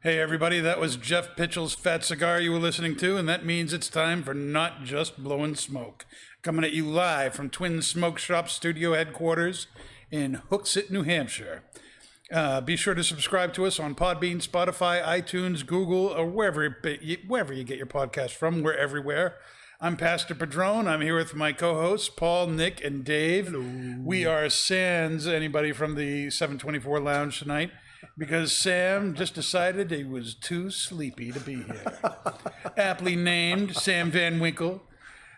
Hey everybody, that was Jeff Pitchell's Fat Cigar you were listening to, and that means it's time for Not Just Blowing Smoke. Coming at you live from Twin Smoke Shop Studio Headquarters in Hooksett, New Hampshire. Be sure to subscribe to us on Podbean, Spotify, iTunes, Google, or wherever you get your podcast from. We're everywhere. I'm Pastor Padron. I'm here with my co-hosts, Paul, Nick, and Dave. Hello. We are sans anybody from the 724 Lounge tonight, because Sam just decided he was too sleepy to be here. Aptly named Sam Van Winkle.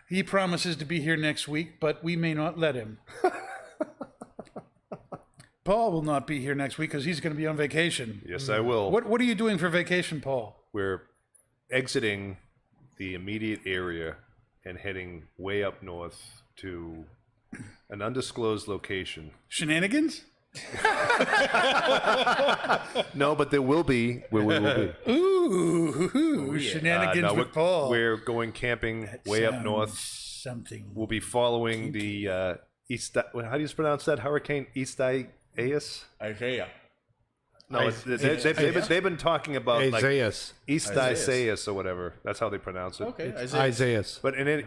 He promises to be here next week, but we may not let him. Paul will not be here next week because he's going to be on vacation. Yes, I will. What are you doing for vacation, Paul? We're exiting the immediate area and heading way up north to an undisclosed location. Shenanigans? No, but there will be. Where we will be. Ooh, shenanigans with Paul. We're going camping way up north. Something. We'll be following the East. How do you pronounce that hurricane? Isaias? No, they've been talking about Isaias. like East Isaias or whatever. That's how they pronounce it. Okay, Isaias. But in any,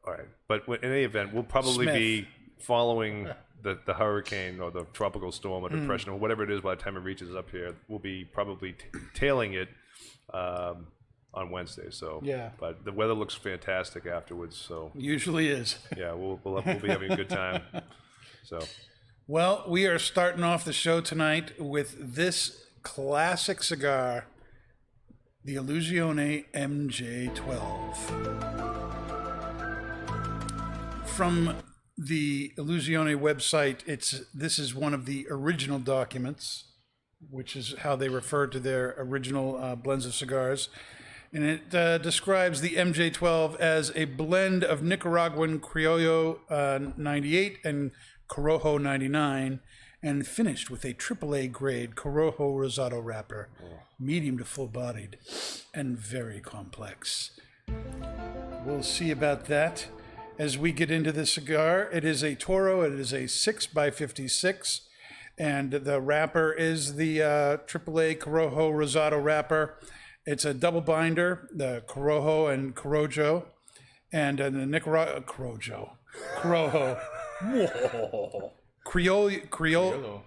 all right. But in any event, we'll probably be following the hurricane or the tropical storm or depression or whatever it is by the time it reaches up here. We'll be probably tailing it on Wednesday. So yeah. But the weather looks fantastic afterwards. So usually is. Yeah, we'll be having a good time. So. Well, we are starting off the show tonight with this classic cigar, the Illusione MJ12. From the Illusione website, this is one of the original documents, which is how they refer to their original blends of cigars. And it describes the MJ12 as a blend of Nicaraguan Criollo 98 and Corojo 99, and finished with a AAA grade Corojo Rosado wrapper, medium to full-bodied, and very complex. We'll see about that as we get into the cigar. It is a Toro. It is a 6x56, and the wrapper is the AAA Corojo Rosado wrapper. It's a double binder, the Corojo and Corojo, and the Nicaragua Corojo. Criollo and Corojo.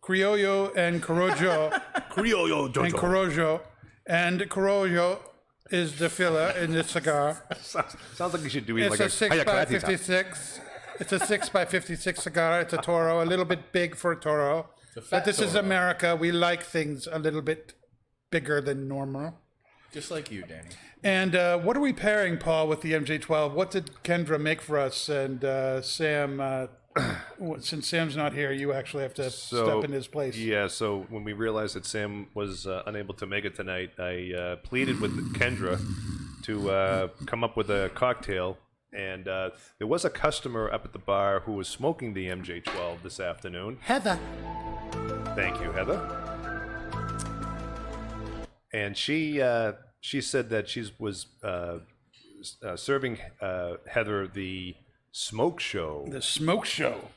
Criollo And Corojo. And Corojo is the filler in the cigar. Sounds like you should do it It's like a 6x56. It's a 6x56 cigar. It's a Toro, a little bit big for a Toro. But this is America. We like things a little bit bigger than normal. Just like you, Danny. And what are we pairing, Paul, with the MJ12? What did Kendra make for us? And Sam, since Sam's not here, you actually have to step in his place. Yeah, so when we realized that Sam was unable to make it tonight, I pleaded with Kendra to come up with a cocktail. And there was a customer up at the bar who was smoking the MJ12 this afternoon. Heather. Thank you, Heather. And she said that she was serving Heather the smoke show. The smoke show.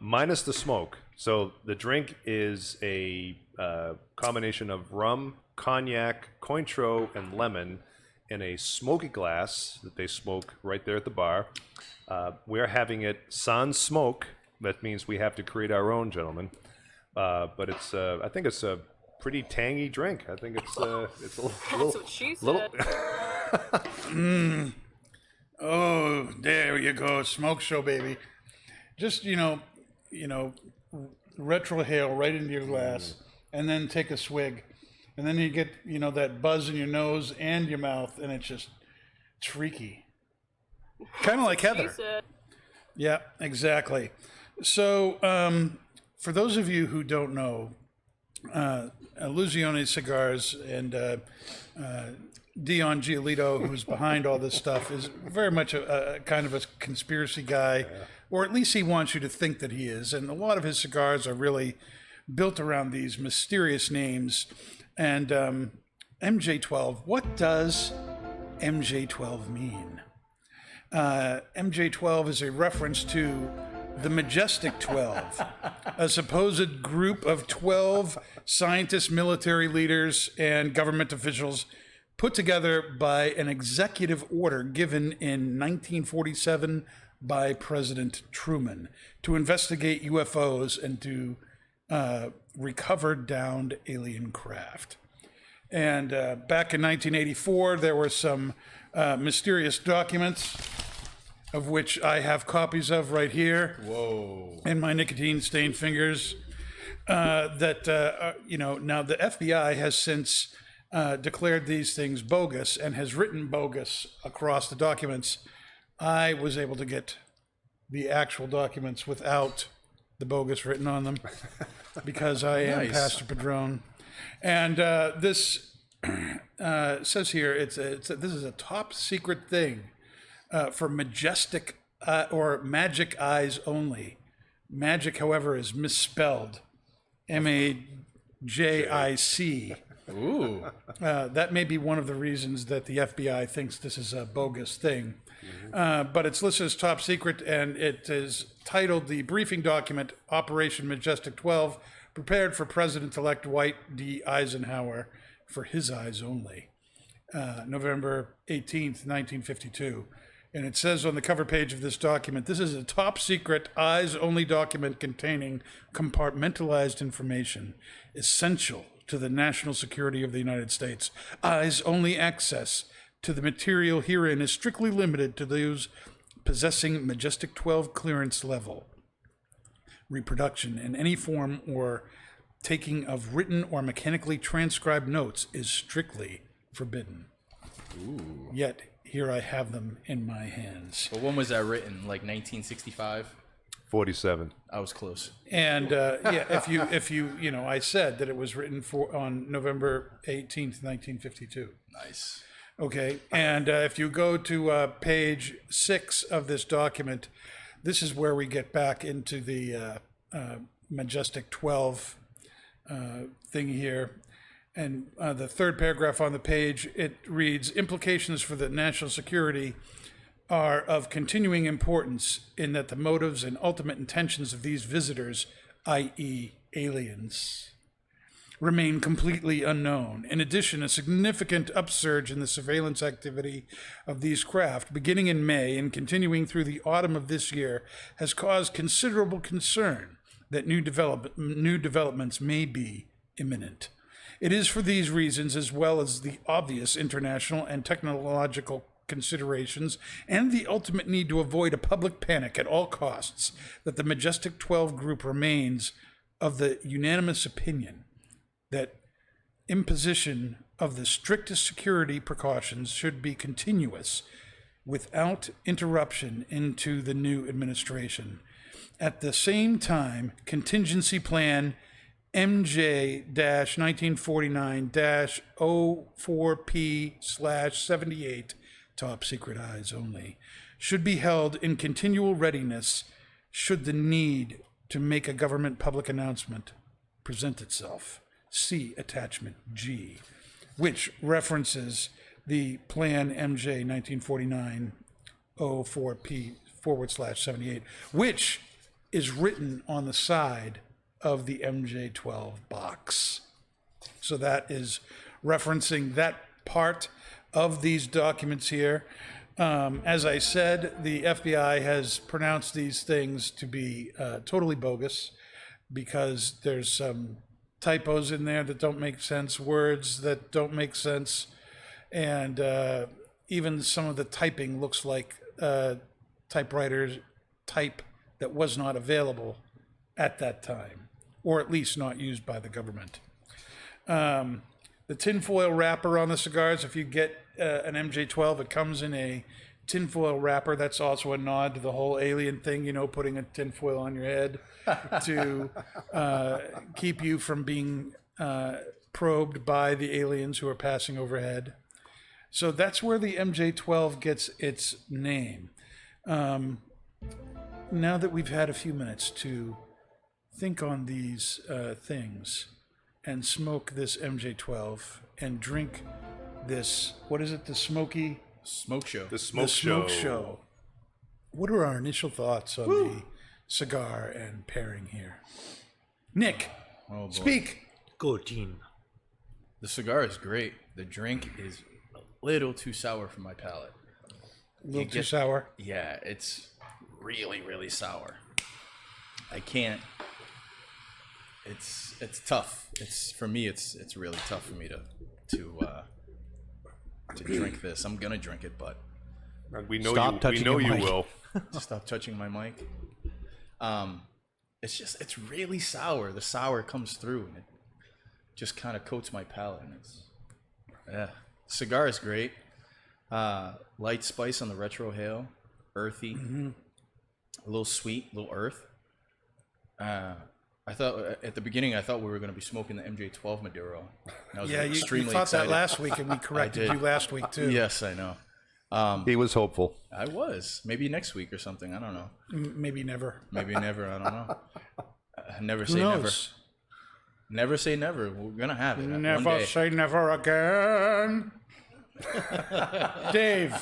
Minus the smoke. So the drink is a combination of rum, cognac, Cointreau, and lemon in a smoky glass that they smoke right there at the bar. We're having it sans smoke. That means we have to create our own, gentlemen. But it's I think it's a pretty tangy drink. I think it's a little. That's what she said. Oh, there you go, smoke show, baby. Just retrohale right into your glass, and then take a swig, and then you get that buzz in your nose and your mouth, and it's freaky. Kind of like Heather. Yeah, exactly. So, for those of you who don't know, Illusione Cigars and Dion Giolito, who's behind all this stuff, is very much a kind of a conspiracy guy, or at least he wants you to think that he is. And a lot of his cigars are really built around these mysterious names. And MJ12, what does MJ12 mean? MJ12 is a reference to the Majestic 12, a supposed group of 12 scientists, military leaders, and government officials put together by an executive order given in 1947 by President Truman to investigate UFOs and to recover downed alien craft. And back in 1984, there were some mysterious documents, of which I have copies of right here. Whoa. In my nicotine-stained fingers. Now the FBI has since declared these things bogus and has written bogus across the documents. I was able to get the actual documents without the bogus written on them because I am Nice. Pastor Padron. And this says here, this is a top secret thing for Majestic or Magic Eyes only. Magic, however, is misspelled. MAJIC. Ooh. That may be one of the reasons that the FBI thinks this is a bogus thing. But it's listed as top secret, and it is titled the briefing document, Operation Majestic 12, prepared for President-elect Dwight D. Eisenhower for his eyes only, November 18th, 1952. And it says on the cover page of this document, this is a top secret, eyes-only document containing compartmentalized information essential to the national security of the United States. Eyes-only access to the material herein is strictly limited to those possessing Majestic 12 clearance level. Reproduction in any form or taking of written or mechanically transcribed notes is strictly forbidden. Ooh. Yet, here I have them in my hands. But when was that written? Like 1965? 47. I was close. And yeah, if you I said that it was written on November 18th, 1952. Nice. Okay, and if you go to page 6 of this document, this is where we get back into the Majestic 12 thing here. And the third paragraph on the page, it reads, implications for the national security are of continuing importance in that the motives and ultimate intentions of these visitors, i.e. aliens, remain completely unknown. In addition, a significant upsurge in the surveillance activity of these craft, beginning in May and continuing through the autumn of this year, has caused considerable concern that new developments may be imminent. It is for these reasons, as well as the obvious international and technological considerations and the ultimate need to avoid a public panic at all costs, that the Majestic 12 group remains of the unanimous opinion that imposition of the strictest security precautions should be continuous without interruption into the new administration. At the same time, contingency plan MJ-1949-04P/78, top secret eyes only, should be held in continual readiness should the need to make a government public announcement present itself. See attachment G, which references the plan MJ 1949-04P/78, which is written on the side of the MJ-12 box. So that is referencing that part of these documents here. As I said, the FBI has pronounced these things to be totally bogus because there's some typos in there that don't make sense, words that don't make sense, and even some of the typing looks like typewriters type that was not available at that time, or at least not used by the government. The tinfoil wrapper on the cigars, if you get an MJ-12, it comes in a tinfoil wrapper. That's also a nod to the whole alien thing, putting a tinfoil on your head to keep you from being probed by the aliens who are passing overhead. So that's where the MJ-12 gets its name. Now that we've had a few minutes to think on these things and smoke this MJ-12 and drink this, what is it, the smoky? Smoke show. The smoke The smoke show. show. What are our initial thoughts on the cigar and pairing here. Nick, Oh, boy. speak. Good team. The cigar is great. The drink is a little too sour for my palate. A little too sour. Yeah, it's really, really sour. I can't. It's tough. It's for me. It's really tough for me to drink this. I'm gonna drink it, but We know Stop you. We touching know your you mic. will. stop touching my mic. It's really sour. The sour comes through and it just kind of coats my palate. And cigar is great. Light spice on the retrohale, earthy, a little sweet, a little earth. I thought at the beginning we were going to be smoking the MJ12 Maduro. And I was Yeah, you extremely thought excited. that last week, and we corrected did. you last week too. Yes, I know. He was hopeful. I was. Maybe next week or something. I don't know. Maybe never. Maybe never. I don't know. Never Who say never. knows? Never say never. We're gonna have it. one Never day. say never again. Dave,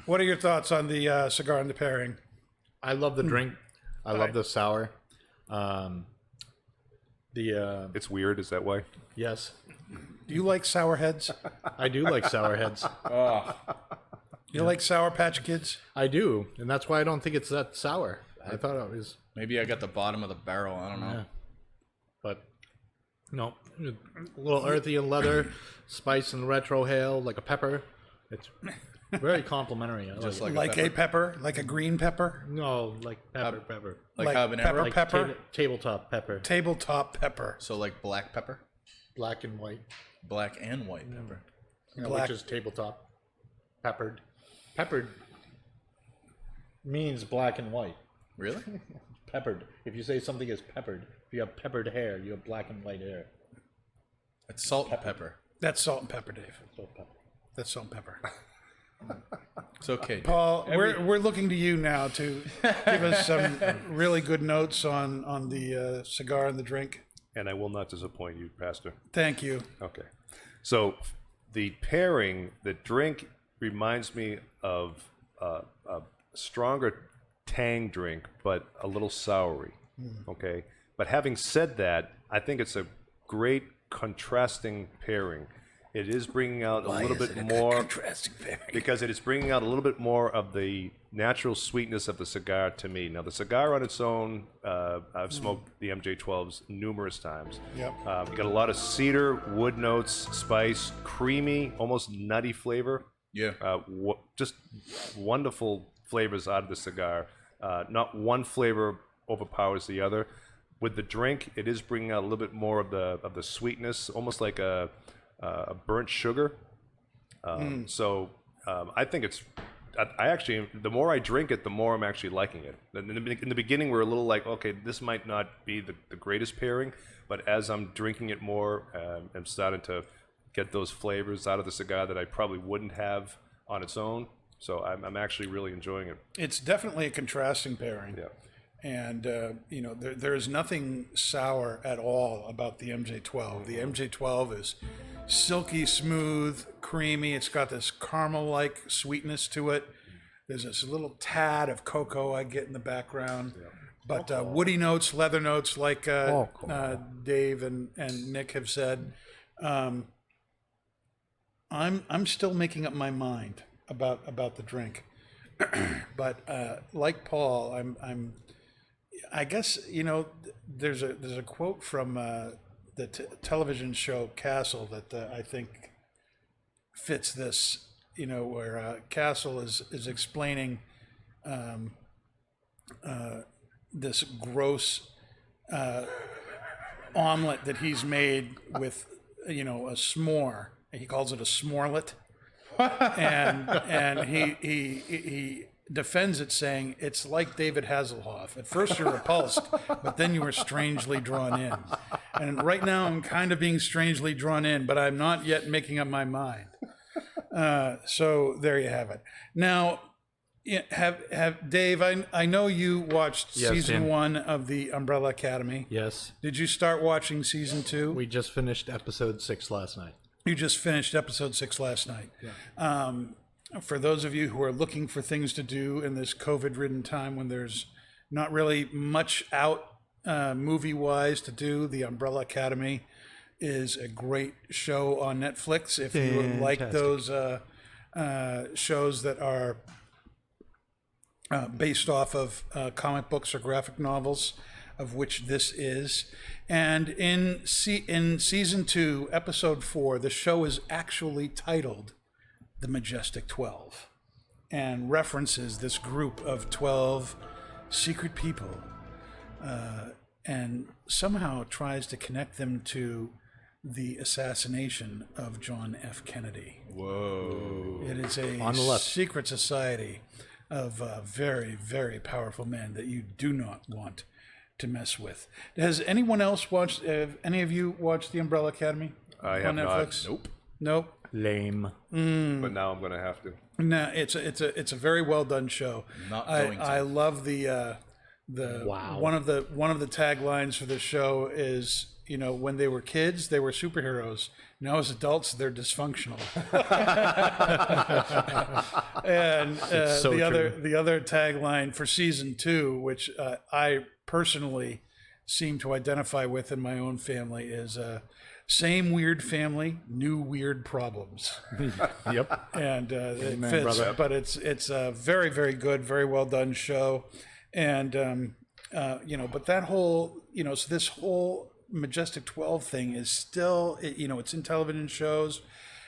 what are your thoughts on the cigar and the pairing? I love the drink. I love the sour. It's weird. Is that why? Yes, Do you like sour heads? I do like sour heads. You like Sour Patch Kids? I do, and that's why I don't think it's that sour. I thought it was, Maybe I got the bottom of the barrel. I don't know. yeah. But no, a little earthy and leather, spice and retrohale, like a pepper. It's very complimentary. I Just like it. like Like a pepper? Like a green pepper? No, like pepper. like habanero. pepper? Tabletop pepper, Tabletop pepper. So like black pepper, black and white, black and white pepper. Black. which is tabletop. Peppered. Peppered means black and white. Really? Peppered. If you say something is peppered, if you have peppered hair, you have black and white hair. It's salt and pepper. That's salt and pepper, Dave. So pepper. That's salt and pepper. It's okay. Paul, we're looking to you now to give us some really good notes on the cigar and the drink. And I will not disappoint you, Pastor. Thank you. Okay. So the pairing, the drink reminds me of a stronger tang drink, but a little soury. Okay. But having said that, I think it's a great contrasting pairing. It is bringing out a little bit more Contrasting pairing. because it is bringing out a little bit more of the natural sweetness of the cigar to me. Now, the cigar on its own, I've smoked the MJ12s numerous times. Yep. You got a lot of cedar, wood notes, spice, creamy, almost nutty flavor. Yeah. Just wonderful flavors out of the cigar. Not one flavor overpowers the other. With the drink, it is bringing out a little bit more of the sweetness, almost like a burnt sugar. So I think it's. I actually, the more I drink it, the more I'm actually liking it. In the beginning, we're a little like, okay, this might not be the greatest pairing, but as I'm drinking it more, I'm starting to get those flavors out of the cigar that I probably wouldn't have on its own. So I'm actually really enjoying it. It's definitely a contrasting pairing. Yeah. And, there is nothing sour at all about the MJ12. The MJ12 is silky smooth, creamy. It's got this caramel-like sweetness to it. There's this little tad of cocoa I get in the background. Yeah. But woody notes, leather notes, like Dave and Nick have said. I'm still making up my mind about the drink. But like Paul, I guess there's a quote from the television show Castle that I think fits this. Where Castle is explaining this gross omelet that he's made with a s'more. He calls it a s'morelet, and he defends it, saying it's like David Hasselhoff. At first you're repulsed, but then you were strangely drawn in. And right now I'm kind of being strangely drawn in, but I'm not yet making up my mind. So there you have it. Now, have Dave? I know you watched season Tim. 1 of the Umbrella Academy. Yes. Did you start watching season 2? We just finished episode 6 last night. You just finished episode 6 last night. Yeah. For those of you who are looking for things to do in this COVID-ridden time when there's not really much out movie-wise to do. The Umbrella Academy is a great show on Netflix. If you like those shows that are based off of comic books or graphic novels, of which this is. And in season 2, episode 4, the show is actually titled The Majestic 12 and references this group of 12 secret people and somehow tries to connect them to the assassination of John F. Kennedy. Whoa. It is a On the left. secret society of very, very powerful men that you do not want to mess with. Has anyone else watched, any of you watched The Umbrella Academy I have on not. Netflix? Nope. Nope. Lame. But now I'm going to have to. No, it's a very well done show. Not going to. I love the Wow. one of the taglines for the show is, you know, when they were kids they were superheroes. Now as adults they're dysfunctional. And so the other tagline for season 2, which I personally seem to identify with in my own family, is same weird family, new weird problems. Yep. And it Amen, fits, brother. but it's a very, very good, very well done show. And you know, but that whole, you know, so this whole Majestic 12 thing is still, you know, it's in television shows.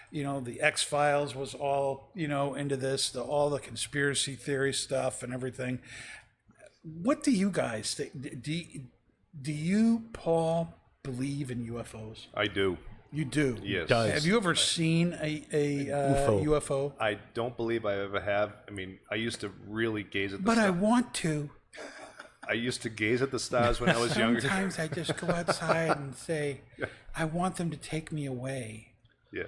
You know, the X-Files was all, you know, into this, all the conspiracy theory stuff and everything. What do you guys think? Do you, Paul, believe in UFOs? I do. You do? Yes. Does. Have you ever seen a UFO? I don't believe I ever have. I mean, I used to really gaze at the But I stars. want to. I used to gaze at the stars when I was younger. Sometimes I just go outside and say, I want them to take me away. Yeah.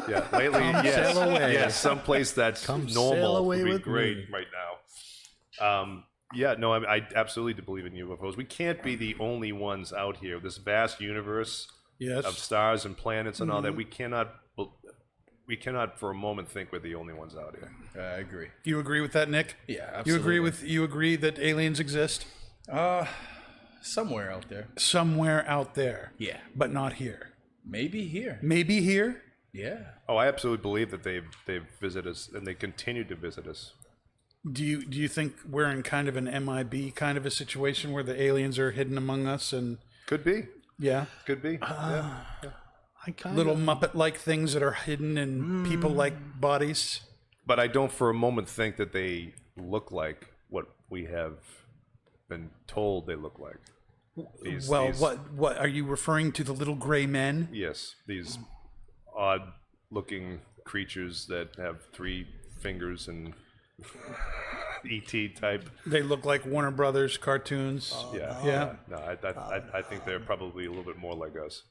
Yeah. Lately, yes. sail away. Yes, someplace that's sail normal away would be with great me. right now. Yeah, no, I absolutely do believe in UFOs. We can't be the only ones out here. This vast universe Yes. of stars and planets and all that, we cannot for a moment think we're the only ones out here. I agree. Do you agree with that, Nick? Yeah, You agree absolutely. you agree that aliens exist Somewhere out there. somewhere out there, Yeah. but not here. Maybe here. Maybe here. Yeah. Oh, I absolutely believe that they've visited us and they continue to visit us. Do you think we're in kind of an MIB kind of a situation where the aliens are hidden among us and Could be. yeah, Could be. Yeah. I kind little of Muppet-like things that are hidden in people-like bodies? But I don't for a moment think that they look like what we have been told they look like. These- Well, these- what are you referring to? The little gray men? Yes, these odd-looking creatures that have 3 fingers and ET type. They look like Warner Brothers cartoons. Yeah. Yeah. No, I think they're probably a little bit more like us.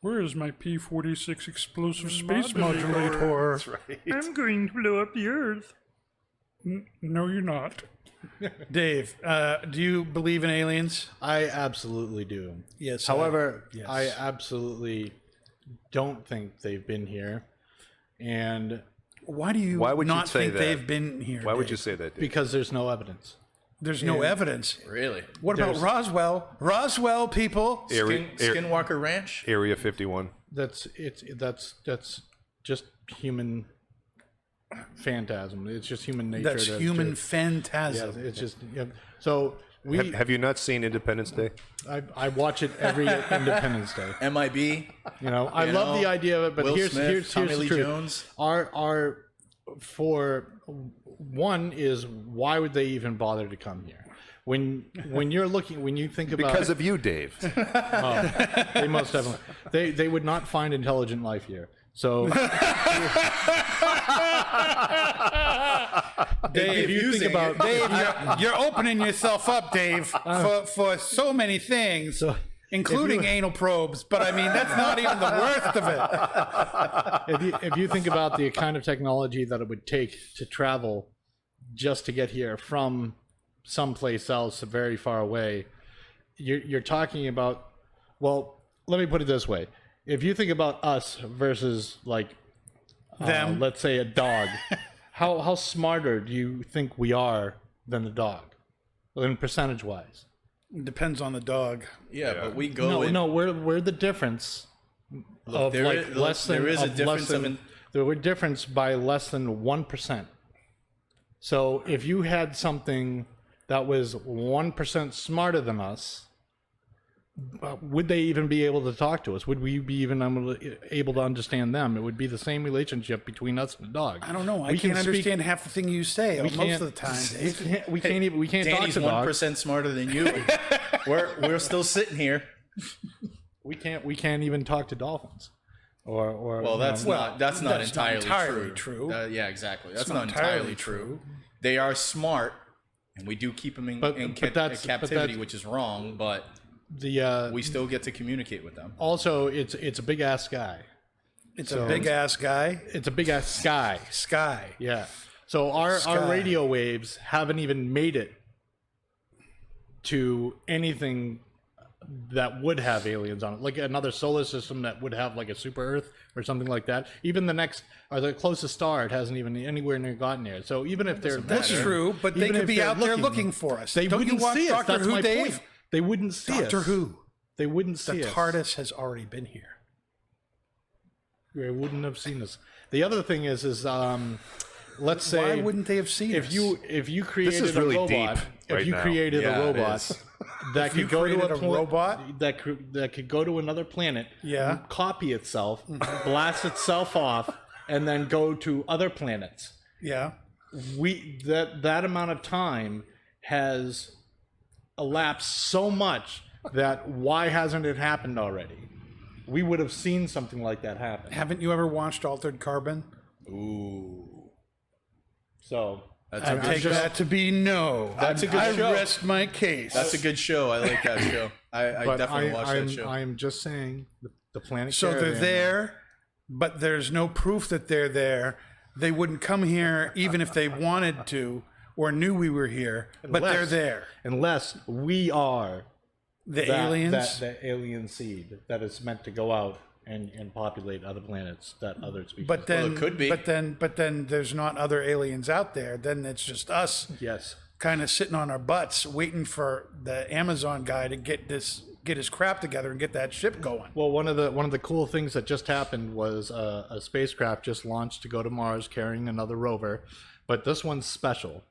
Where is my P-46 explosive space modulator? That's right. I'm going to blow up the Earth. No, you're not. Dave, do you believe in aliens? I absolutely do. Yes. However, yes. I absolutely don't think they've been here, and Why do you Why would you not say think that? they've been here? Why would Dave? you say that, Dave? because there's no evidence. There's no evidence. Really? What about Roswell? Roswell, people. Skinwalker Ranch? Area 51. That's just human phantasm. It's just human nature. That's human Yeah, phantasm. it's just so we. Have you not seen Independence Day? I watch it every Independence Day. MIB? You know, I love the idea of it, but Will here's Smith, Tommy the Lee truth. Jones. Our for one is why would they even bother to come here? When you're looking, when you think about Because of you, Dave. they most definitely they would not find intelligent life here. So Dave, if you think about Dave, you're opening yourself up, Dave, for so many things, including anal probes. But I mean, that's not even the worst of it. if you think about the kind of technology that it would take to travel just to get here from someplace else very far away, you're talking about, well, let me put it this way. If you think about us versus like Them. let's say a dog, how smarter do you think we are than the dog? in percentage wise. Depends on the dog. Yeah, but we go. We're the difference. Of there like is- less than there is a of difference less than, of there were difference by less than 1%. So if you had something that was 1% smarter than us, would they even be able to talk to us? Would we be even able to understand them? It would be the same relationship between us and the dog. I don't know. I We can't can speak- understand half the thing you say most can't- of the time, Dave. We can't talk Danny's to dogs. 1% smarter than you. we're still sitting here. We can't even talk to dolphins. Or Well, that's not that's not entirely true. Yeah, exactly. That's not not entirely entirely true. They are smart, and we do keep them in that's- captivity, which is wrong. But the we still get to communicate with them. also it's a big ass guy. It's a big ass guy. It's a big ass sky. Sky. Yeah. So our radio waves haven't even made it to anything that would have aliens on it, like another solar system that would have like a super Earth or something like that. Even the next or the closest star, it hasn't even anywhere near gotten there. So even if they're That's true, but they even could if be they're out there looking for us. They Don't you wouldn't watch see us. Doctor That's Who, my Dave? point. They wouldn't see us. Doctor Who. They wouldn't see The us. TARDIS has already been here. They wouldn't have seen us. The other thing is let's say Why wouldn't they have seen if us? you created is really a robot, deep if right you now. created Yeah, a it robot is. that you could go to created a pla- robot? that could go to another planet, Yeah. copy itself, blast itself off, and then go to other planets. Yeah. That amount of time has elapsed so much that why hasn't it happened already? We would have seen something like that happen. Haven't you ever watched Altered Carbon? Ooh, So I take that to be no. That's a good I show. rest my case. that's a good show. I like that show. I but definitely watched that show. I'm just saying the planet. So they're Caravan, there, but there's no proof that they're there. They wouldn't come here even if they wanted to or knew we were here, but they're there. unless we are The that, aliens. that alien seed that is meant to go out and populate other planets that other species. But then, it could be. But then there's not other aliens out there. Then it's just us, yes, kind of sitting on our butts, waiting for the Amazon guy to get his crap together and get that ship going. well, one of the cool things that just happened was a spacecraft just launched to go to Mars carrying another rover, but this one's special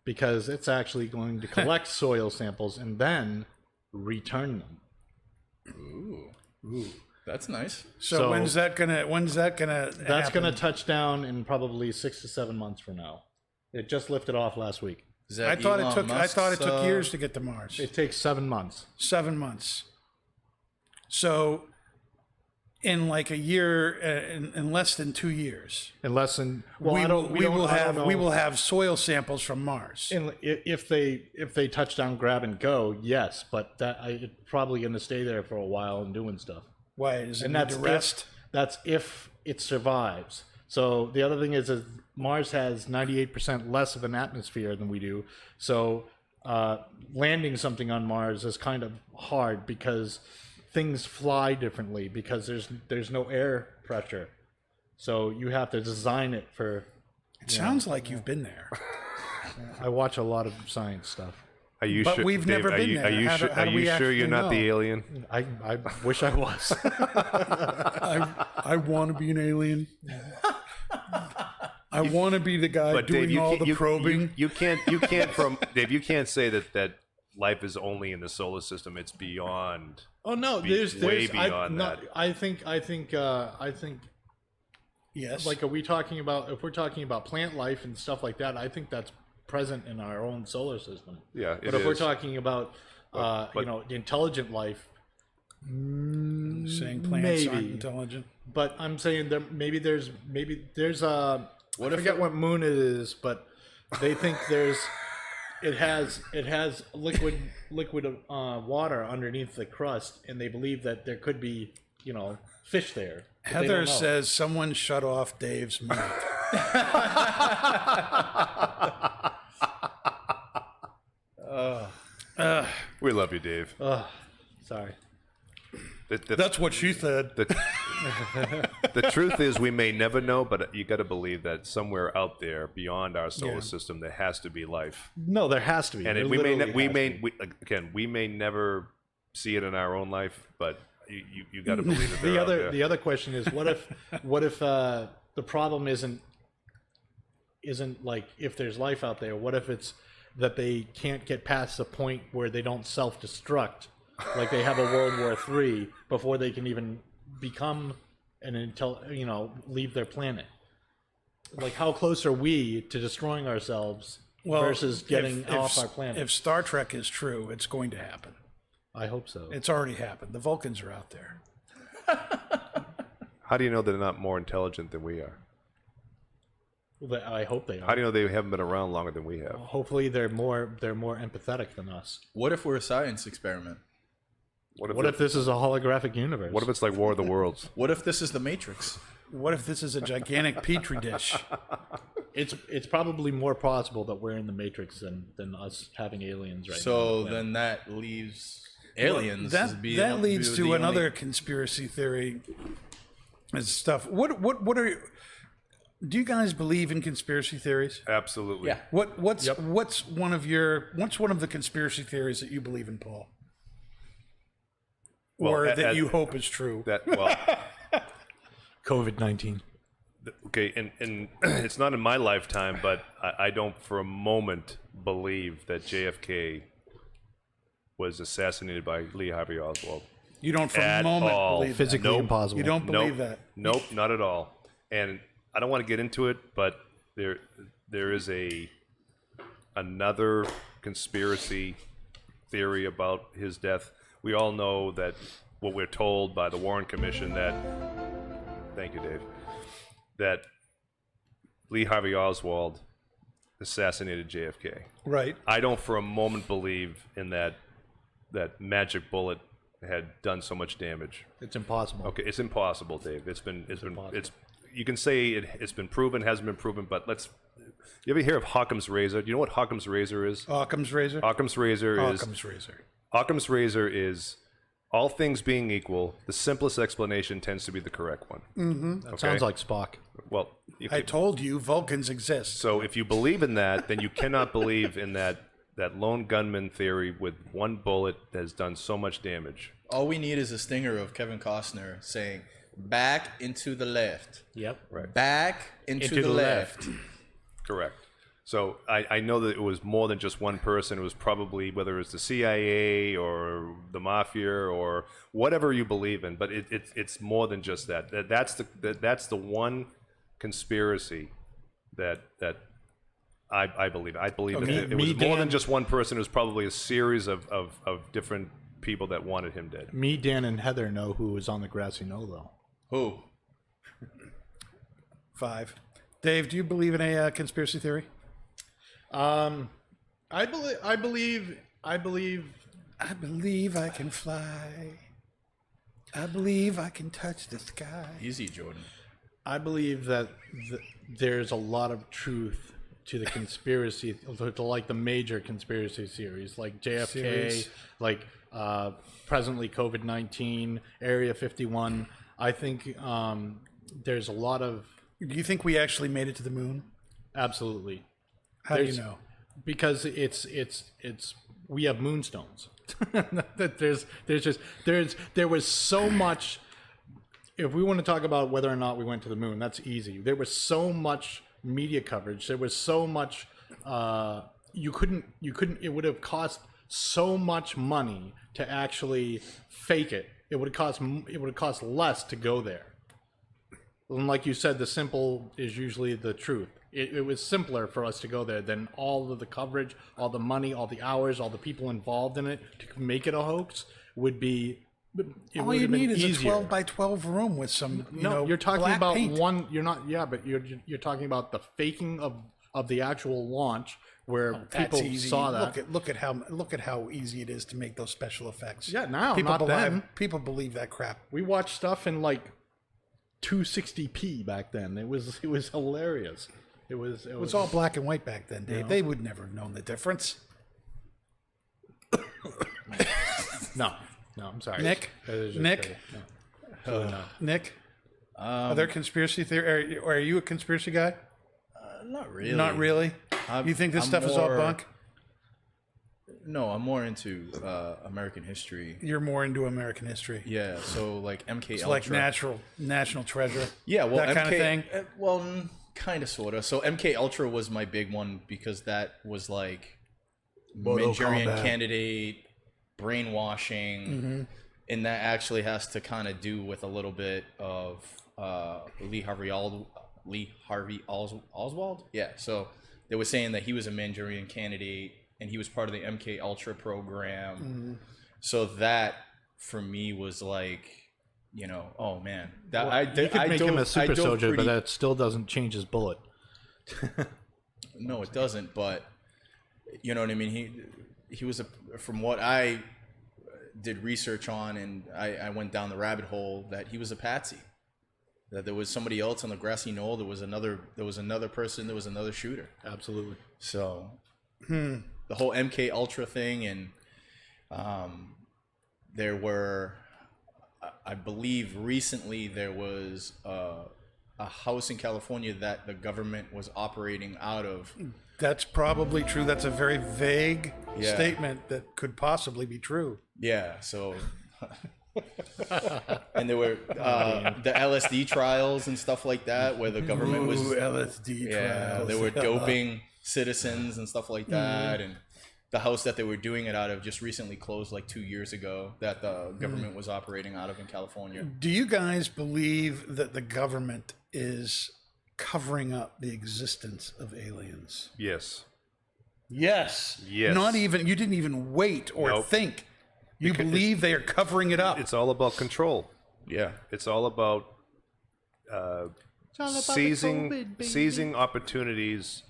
because it's actually going to collect soil samples and then return them. Ooh, that's nice. So when's that gonna? That's going to touch down in probably 6 to 7 months from now. It just lifted off last week. Is that I thought Elon it took. I thought it Musk's, took years to get to Mars. It takes 7 months. 7 months. So, in like a year, in less than 2 years, In less than well, we I don't, we will I don't have know. we will have soil samples from Mars. If they touch down, grab and go, yes, but it's probably going to stay there for a while and doing stuff. Why is it And need that's to rest? that's if it survives. So the other thing is Mars has 98% less of an atmosphere than we do. So landing something on Mars is kind of hard because things fly differently because there's no air pressure. So you have to design it for. It sounds like you've been there. I watch a lot of science stuff. Are you But sure, we've Dave, never are been you, there. Are you, How do- sure, how are do you we sure actually you're not the know? alien? I wish I was. I want to be an alien. I want to be the guy But doing Dave, all the probing. You can't from Dave. You can't say that life is only in the solar system. It's beyond. Oh no, Way there's beyond that. I think Yes. like if we're talking about plant life and stuff like that, I think that's present in our own solar system. Yeah, it But if we're is. talking about intelligent life, saying plants maybe. aren't intelligent. but I'm saying maybe there's I What if forget what moon it is, but they think it has liquid water underneath the crust, and they believe that there could be fish there. but they Heather don't know. says someone shut off Dave's mic. We love you, Dave. Sorry. The That's what she said. the The truth is, we may never know, but you got to believe that somewhere out there beyond our solar system, there has to be life. No, there has to be. And There we literally may, has to be. again, we may never see it in our own life, but you got to believe that they're out there. The other question is, what if the problem isn't like if there's life out there? What if it's that they can't get past the point where they don't self-destruct, like they have a World War III before they can even become leave their planet? Like, how close are we to destroying ourselves versus getting off our planet? If Star Trek is true, it's going to happen. I hope so. It's already happened. The Vulcans are out there. How do you know they're not more intelligent than we are? Well, I hope they are. How do you know they haven't been around longer than we have? Hopefully, they're more empathetic than us. What if we're a science experiment? What if this is a holographic universe? What if it's like War of the Worlds? What if this is the Matrix? What if this is a gigantic petri dish? It's probably more possible that we're in the Matrix than us having aliens right now. So then that leaves aliens. as That being leads the to only- another conspiracy theory and stuff. What are do you guys believe in conspiracy theories? Absolutely. Yeah. What's one of the conspiracy theories that you believe in, Paul? Well, Or that you hope is true? COVID-19. Okay, and it's not in my lifetime, but I don't for a moment believe that JFK was assassinated by Lee Harvey Oswald. You don't for At a moment all. believe Physically Nope. impossible. that. You don't believe Nope. that. Nope, not at all. And I don't want to get into it, but there is another conspiracy theory about his death. We all know that what we're told by the Warren Commission that, thank you, Dave, that Lee Harvey Oswald assassinated JFK. Right. I don't for a moment believe in that magic bullet had done so much damage. It's impossible. Okay, it's impossible, Dave. It's you can say it's been proven, hasn't been proven, but you ever hear of Occam's razor? Do you know what Occam's razor is? Occam's razor. Occam's razor is Occam's razor. Occam's razor is all things being equal, the simplest explanation tends to be the correct one. That sounds like Spock. Well, I told you Vulcans exist. so if you believe in that, then you cannot believe in that lone gunman theory with one bullet that has done so much damage. All we need is a stinger of Kevin Costner saying, "Back into the left." Yep. Right. Back into the left. Correct. So I know that it was more than just one person. It was probably whether it's the CIA or the mafia or whatever you believe in. But it's more than just that. That's the one conspiracy that I believe. I believe that it was more than just one person. It was probably a series of different people that wanted him dead. Me, Dan, and Heather know who was on the grassy knoll, though. Who? 5. Dave, do you believe in a conspiracy theory? I believe I believe I can fly. I believe I can touch the sky. Easy, Jordan. I believe that there's a lot of truth to the conspiracy, to like the major conspiracy theories, like JFK, Series. like presently COVID-19, Area 51. I think there's a lot of Do you think we actually made it to the moon? absolutely. How do you know? Because it's we have moonstones. That there was so much. If we want to talk about whether or not we went to the moon, that's easy. There was so much media coverage. There was so much. You couldn't. It would have cost so much money to actually fake it. It would have cost less to go there. And like you said, the simple is usually the truth. It was simpler for us to go there than all of the coverage, all the money, all the hours, all the people involved in it to make it a hoax would be. All you need is a 12 by 12 room with some, you're talking black about paint. one. You're not. Yeah, but you're talking about the faking of the actual launch where people That's easy. saw that. Look at how easy it is to make those special effects. Yeah, now, people not then. People believe that crap. We watched stuff in like 260p back then. It was hilarious. It was It was all black and white back then, Dave. They would never have known the difference. no. I'm sorry. Nick, That is just Nick, crazy. No. Totally not. Nick. Are there conspiracy theory? Or are you a conspiracy guy? Not really. Not really. You think this I'm stuff is all more- bunk? No, I'm more into American history. You're more into American history. Yeah, so like MK It's Ultra. like national treasure. Yeah, well, that MK, kind of thing. Well, kind of, sort of. So MK Ultra was my big one because that was like Mortal Manchurian Kombat. Candidate, brainwashing, and that actually has to kind of do with a little bit of Lee Harvey Oswald. Yeah, so they were saying that he was a Manchurian Candidate and he was part of the MK Ultra program. So that for me was like, you know, oh man, that You could make him a super soldier, but pretty- that still doesn't change his bullet. No, it doesn't. But you know what I mean. He was from what I did research on, and I went down the rabbit hole that he was a patsy. That there was somebody else on the grassy knoll. There was another person. There was another shooter. Absolutely. So the whole MK Ultra thing, and there were, I believe, recently there was a house in California that the government was operating out of. That's probably true. That's a very vague Yeah. statement that could possibly be true. Yeah, so and there were the LSD trials and stuff like that, where the government was LSD trials. they were doping citizens and stuff like that, and the house that they were doing it out of just recently closed like 2 years ago. That the government was operating out of in California. Do you guys believe that the government is covering up the existence of aliens? Yes. Yes. Yes. Not even, you didn't even wait or Nope. think. You believe they are covering it up. It's all about control. Yeah, It's all about seizing opportunities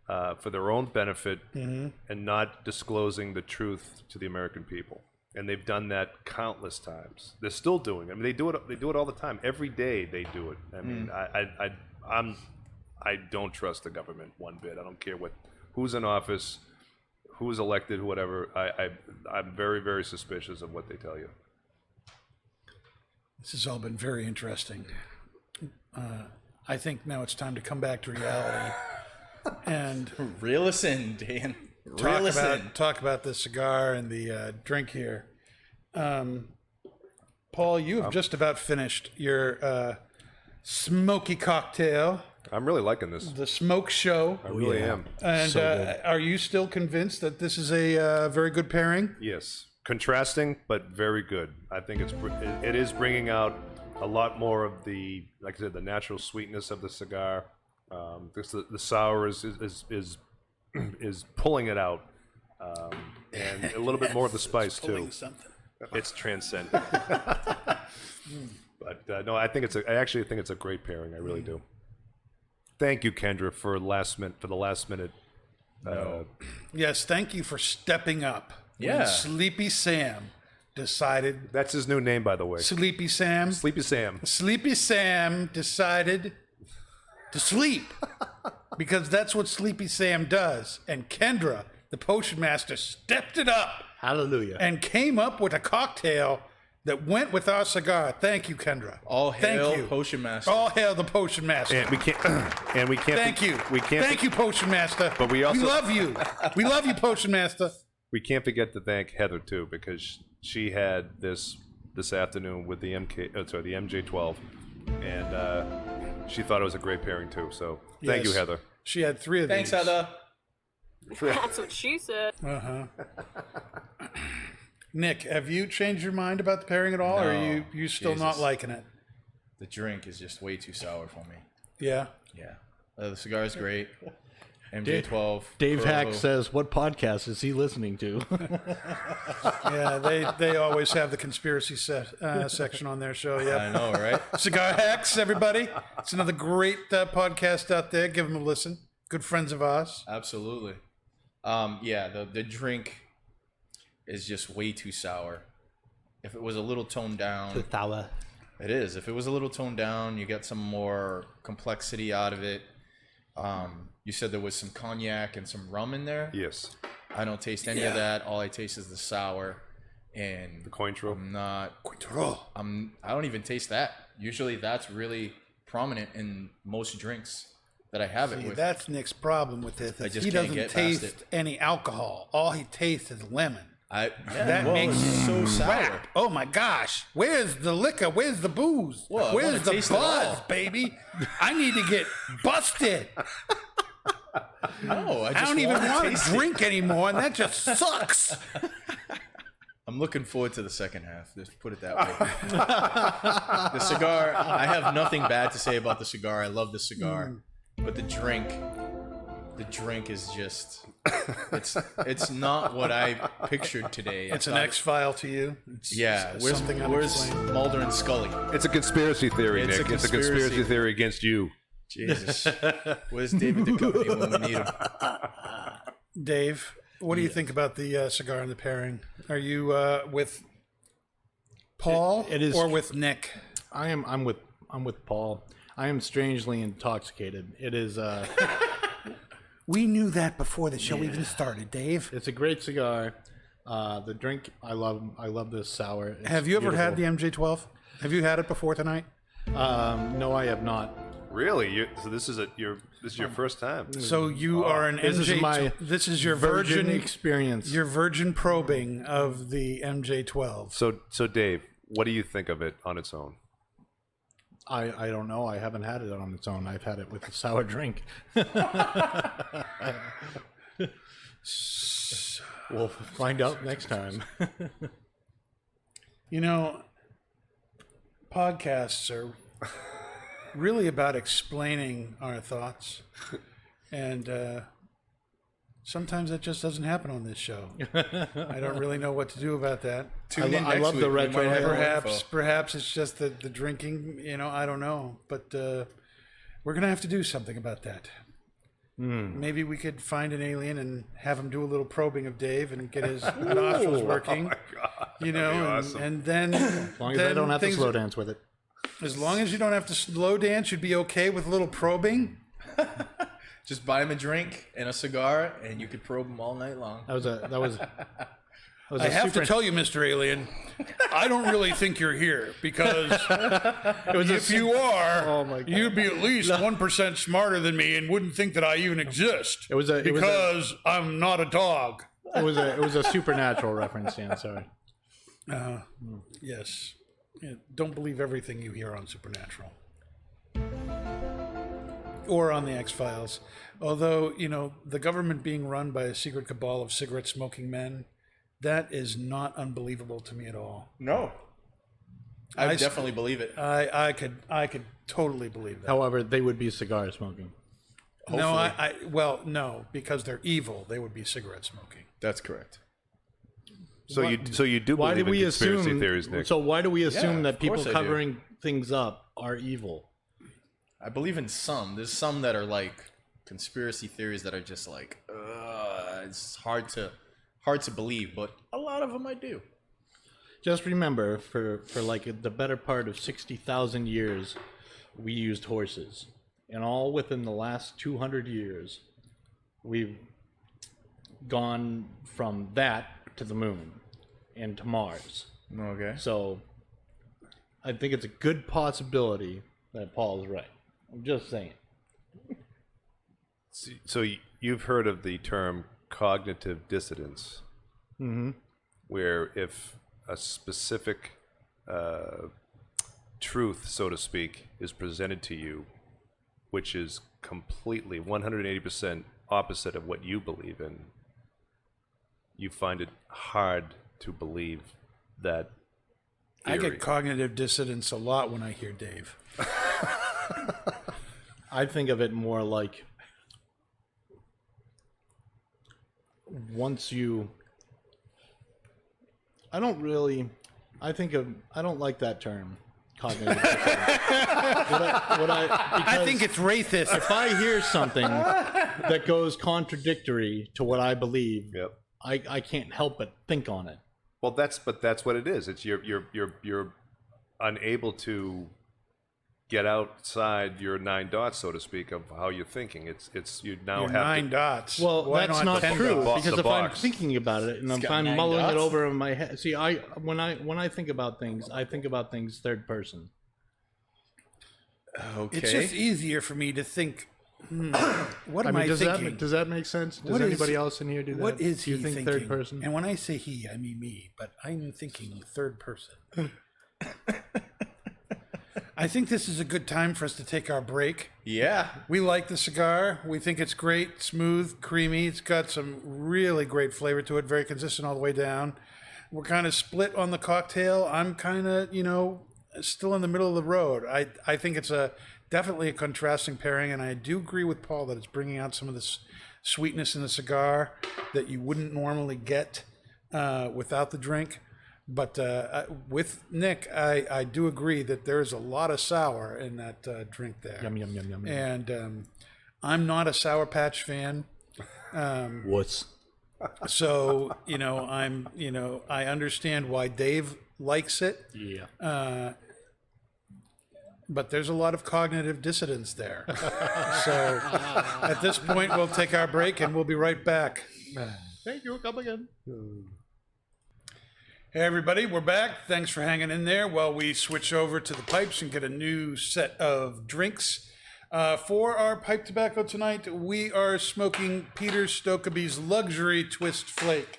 for their own benefit and not disclosing the truth to the American people. And they've done that countless times. They're still doing it. I mean, they do it all the time. Every day they do it. I mean, I don't trust the government one bit. I don't care who's in office, who's elected, whatever. I'm very, very suspicious of what they tell you. This has all been very interesting. I think now it's time to come back to reality and reel us in, Dan. Reel us in. talk about the cigar and the drink here. Paul, you have just about finished your smoky cocktail, I'm really liking this. the Smoke Show. I really am. And So good. are you still convinced that this is a very good pairing? Yes, contrasting but very good. I think it is bringing out a lot more of the, like I said, the natural sweetness of the cigar. The sour is pulling it out, and a little bit more of the spice too. Something. It's transcendent. But no, I actually think it's a great pairing. I really do. Thank you, Kendra, for the last minute. Yes, thank you for stepping up. Yeah. When Sleepy Sam decided. That's his new name, by the way. Sleepy Sam. Sleepy Sam. Sleepy Sam decided to sleep because that's what Sleepy Sam does. And Kendra, the potion master, stepped it up Hallelujah. and came up with a cocktail that went with our cigar. Thank you, Kendra. All hail Thank you. Potion Master. All hail the potion master. And we can't. And we can't. Thank you. We can't. Thank you, potion master. But we also- love you. We love you, potion master. We can't forget to thank Heather too, because she had this afternoon with the the MJ12, and she thought it was a great pairing too. So thank you, Yes. Heather. She had 3 of Thanks, these. Heather. That's what she said. Nick, have you changed your mind about the pairing at all, or are you still not Jesus. liking it? The drink is just way too sour for me. Yeah. Yeah. The cigar is great. MJ12. Dave Pro. Hack says, what podcast is he listening to? Yeah, they always have the conspiracy section on their show. I Yeah. know, right? Cigar Hacks, everybody. It's another great podcast out there. Give them a listen. Good friends of ours. Absolutely. Yeah, the drink is just way too sour. If it was a little toned down, Sour. it is. If it was a little toned down, you get some more complexity out of it. You said there was some cognac and some rum in there. Yes. I don't taste any of that. All I taste is the sour. and The Cointreau. I don't even taste that. Usually that's really prominent in most drinks that I have it See, with. that's Nick's problem with this. I just He can't doesn't get past taste it. any alcohol. All he tastes is lemon. That makes it so sour. Crap. Oh my gosh. Where's the liquor? Where's the booze? Well, I Where's wanna the taste it buzz, all. baby? I need to get busted. No, I I just don't even wanna want to taste drink anymore, and that just sucks. I'm looking forward to the second half. Just put it that way. The cigar, I have nothing bad to say about the cigar. I love the cigar, but the drink is just it's not what I pictured today. It's an X-file to you. It's Where's something where's unexplained. Mulder and Scully? It's a conspiracy theory, It's a Nick. It's a conspiracy. conspiracy theory against you. Jesus, where's David Duchovny when we need him? Dave, what do you think about the cigar and the pairing? Are you with Paul It is or with Nick? I'm with Paul. I am strangely intoxicated. It is We knew that before the show even started, Dave. it's a great cigar. The drink I love this sour. It's Have you ever had beautiful. the MJ12? Have you had it before tonight? No, I have not. Really? So this is your first time. So you are an This MJ. is my this is your virgin virgin experience. Your virgin probing of the MJ12. So Dave, what do you think of it on its own? I don't know. I haven't had it on its own. I've had it with a sour drink. We'll find out next time. You know, podcasts are really about explaining our thoughts, and sometimes that just doesn't happen on this show. I don't really know what to do about that. Tune in I next love the week. We retro might have hair. more info. Perhaps it's just the drinking. You know, I don't know, but we're gonna have to do something about that. Maybe we could find an alien and have him do a little probing of Dave and get his nostrils working. You know, That'd be and, awesome. and then As long as I don't have to slow dance with it. As long as you don't have to slow dance, you'd be okay with a little probing. Just buy him a drink and a cigar, and you could probe him all night long. That was I have to tell you, Mr. Alien, I don't really think you're here because if you are, Oh my God. you'd be at least 1% smarter than me and wouldn't think that I even exist. Because I'm not a dog. It was a supernatural reference, Dan. Sorry. Yes. Yeah, don't believe everything you hear on Supernatural. Or on the X-Files. Although, you know, the government being run by a secret cabal of cigarette-smoking men, that is not unbelievable to me at all. No, I definitely believe it. I could totally believe that. However, they would be cigar smoking. No, well, no, because they're evil. They would be cigarette smoking. That's correct. So you do Why do believe in we conspiracy assume? theories, Nick? So why do we assume Yeah, that of people course I do. covering things up are evil? I believe in some. There's some that are like conspiracy theories that are just like, it's hard to believe, but a lot of them I do. Just remember, for like the better part of 60,000 years, we used horses, and all within the last 200 years, we've gone from that to the moon and to Mars. Okay. So I think it's a good possibility that Paul is right. I'm just saying. So you've heard of the term cognitive dissonance, where if a specific truth, so to speak, is presented to you, which is completely 180% opposite of what you believe in, you find it hard to believe that I theory. get cognitive dissonance a lot when I hear Dave. I think of it more like once you. I don't like that term, cognitive dissonance. I think it's racist. If I hear something that goes contradictory to what I believe, Yep. I can't help but think on it. Well, that's what it is. It's you're unable to get outside your 9 dots, so to speak, of how you're thinking. It's you now Your have 9 dots. Well, Why that's not 10 true dots? because The if I'm box. thinking about it and if got I'm 9 mulling it dots? over in my head, see, when I think about things, I think about things third person. Okay. It's just easier for me to think. What am I does thinking? does that make sense? Does What is- anybody else in here do that? What is do you he think thinking? third person? And when I say he, I mean me. But I'm thinking third person. I think this is a good time for us to take our break. Yeah. We like the cigar. We think it's great, smooth, creamy. It's got some really great flavor to it, very consistent all the way down. We're kind of split on the cocktail. I'm kind of, still in the middle of the road. I think it's definitely a contrasting pairing, and I do agree with Paul that it's bringing out some of this sweetness in the cigar that you wouldn't normally get without the drink. But with Nick, I do agree that there's a lot of sour in that drink there. Yum, yum, yum, yum, yum. And I'm not a Sour Patch fan. What's So, I understand why Dave likes it. yeah? But there's a lot of cognitive dissonance there. So at this point, we'll take our break and we'll be right back. Thank you. Come again. Hey, everybody, we're back. Thanks for hanging in there while we switch over to the pipes and get a new set of drinks. For our pipe tobacco tonight, we are smoking Peter Stokkebye's Luxury Twist Flake.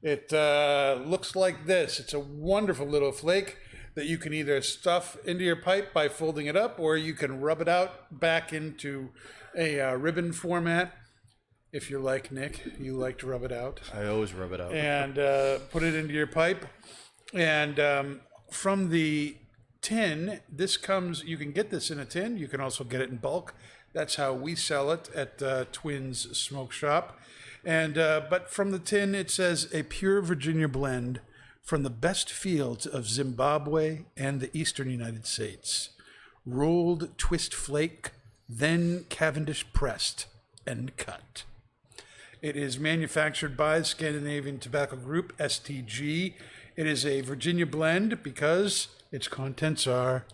It looks like this. It's a wonderful little flake that you can either stuff into your pipe by folding it up, or you can rub it out back into a ribbon format. If you're like Nick, you like to rub it out. I always rub it out. And put it into your pipe. And from the tin, this comes, you can get this in a tin. You can also get it in bulk. That's how we sell it at Twins Smoke Shop. And but from the tin, it says a pure Virginia blend from the best fields of Zimbabwe and the eastern United States. Rolled twist flake, then Cavendish-pressed and cut. It is manufactured by Scandinavian Tobacco Group, STG. It is a Virginia blend because its contents are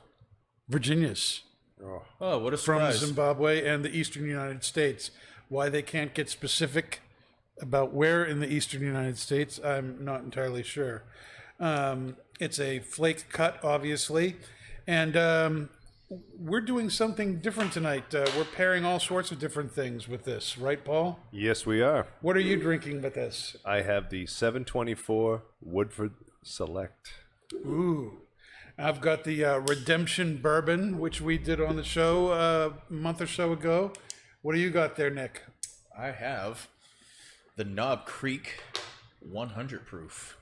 Virginia's Oh, what a from surprise. Zimbabwe and the eastern United States. Why they can't get specific about where in the eastern United States, I'm not entirely sure. It's a flake cut, obviously. And we're doing something different tonight. We're pairing all sorts of different things with this, right, Paul? Yes, we are. What are you drinking with this? I have the 724 Woodford Select. Ooh. I've got the Redemption Bourbon, which we did on the show a month or so ago. What do you got there, Nick? I have the Knob Creek 100 proof.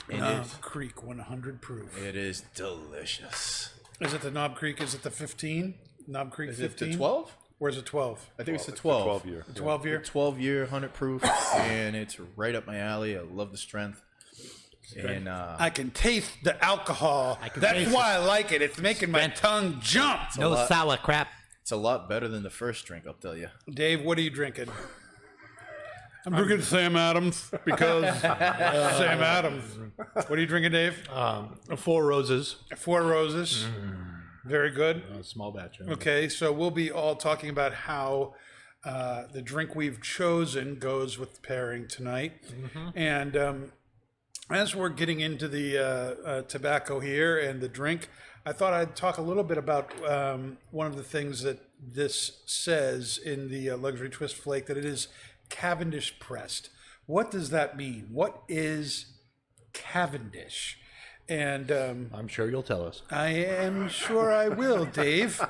Knob Creek 100 proof. It is delicious. Is it the Knob Creek? Is it the 15? Knob Creek Is it 15? the 12? Or is it 12? I think it's the 12. 12 year. 12 year? 12-year 100 proof, and it's right up my alley. I love the strength. And I can taste the alcohol. That's why I like it. It's making my tongue jump. No sour crap. it's a lot better than the first drink, I'll tell you. Dave, what are you drinking? I'm drinking Sam Adams because Sam Adams. What are you drinking, Dave? 4 Roses. 4 Roses. Very good. Small batch. Okay, so we'll be all talking about how the drink we've chosen goes with the pairing tonight. And as we're getting into the tobacco here and the drink, I thought I'd talk a little bit about one of the things that this says in the Luxury Twist Flake, that it is Cavendish-pressed. What does that mean? What is Cavendish? And I'm sure you'll tell us. I am sure I will, Dave.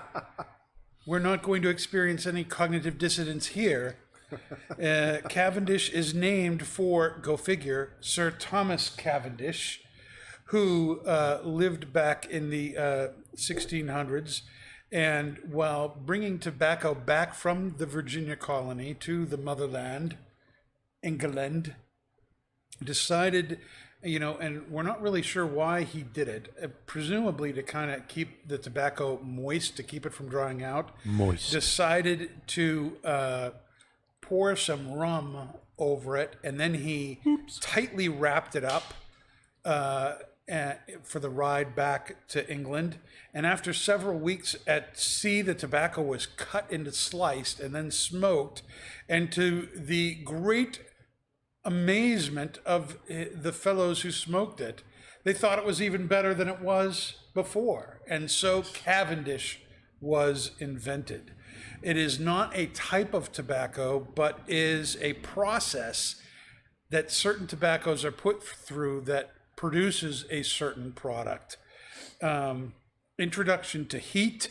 We're not going to experience any cognitive dissonance here. Cavendish is named for, go figure, Sir Thomas Cavendish, who lived back in the 1600s. And while bringing tobacco back from the Virginia colony to the motherland, England, decided, and we're not really sure why he did it, presumably to kind of keep the tobacco moist, to keep it from drying out. Moist. Decided to pour some rum over it, and then he tightly wrapped it up for the ride back to England. And after several weeks at sea, the tobacco was cut into sliced and then smoked. And to the great amazement of the fellows who smoked it, they thought it was even better than it was before. And so Cavendish was invented. It is not a type of tobacco, but is a process that certain tobaccos are put through that produces a certain product. Introduction to heat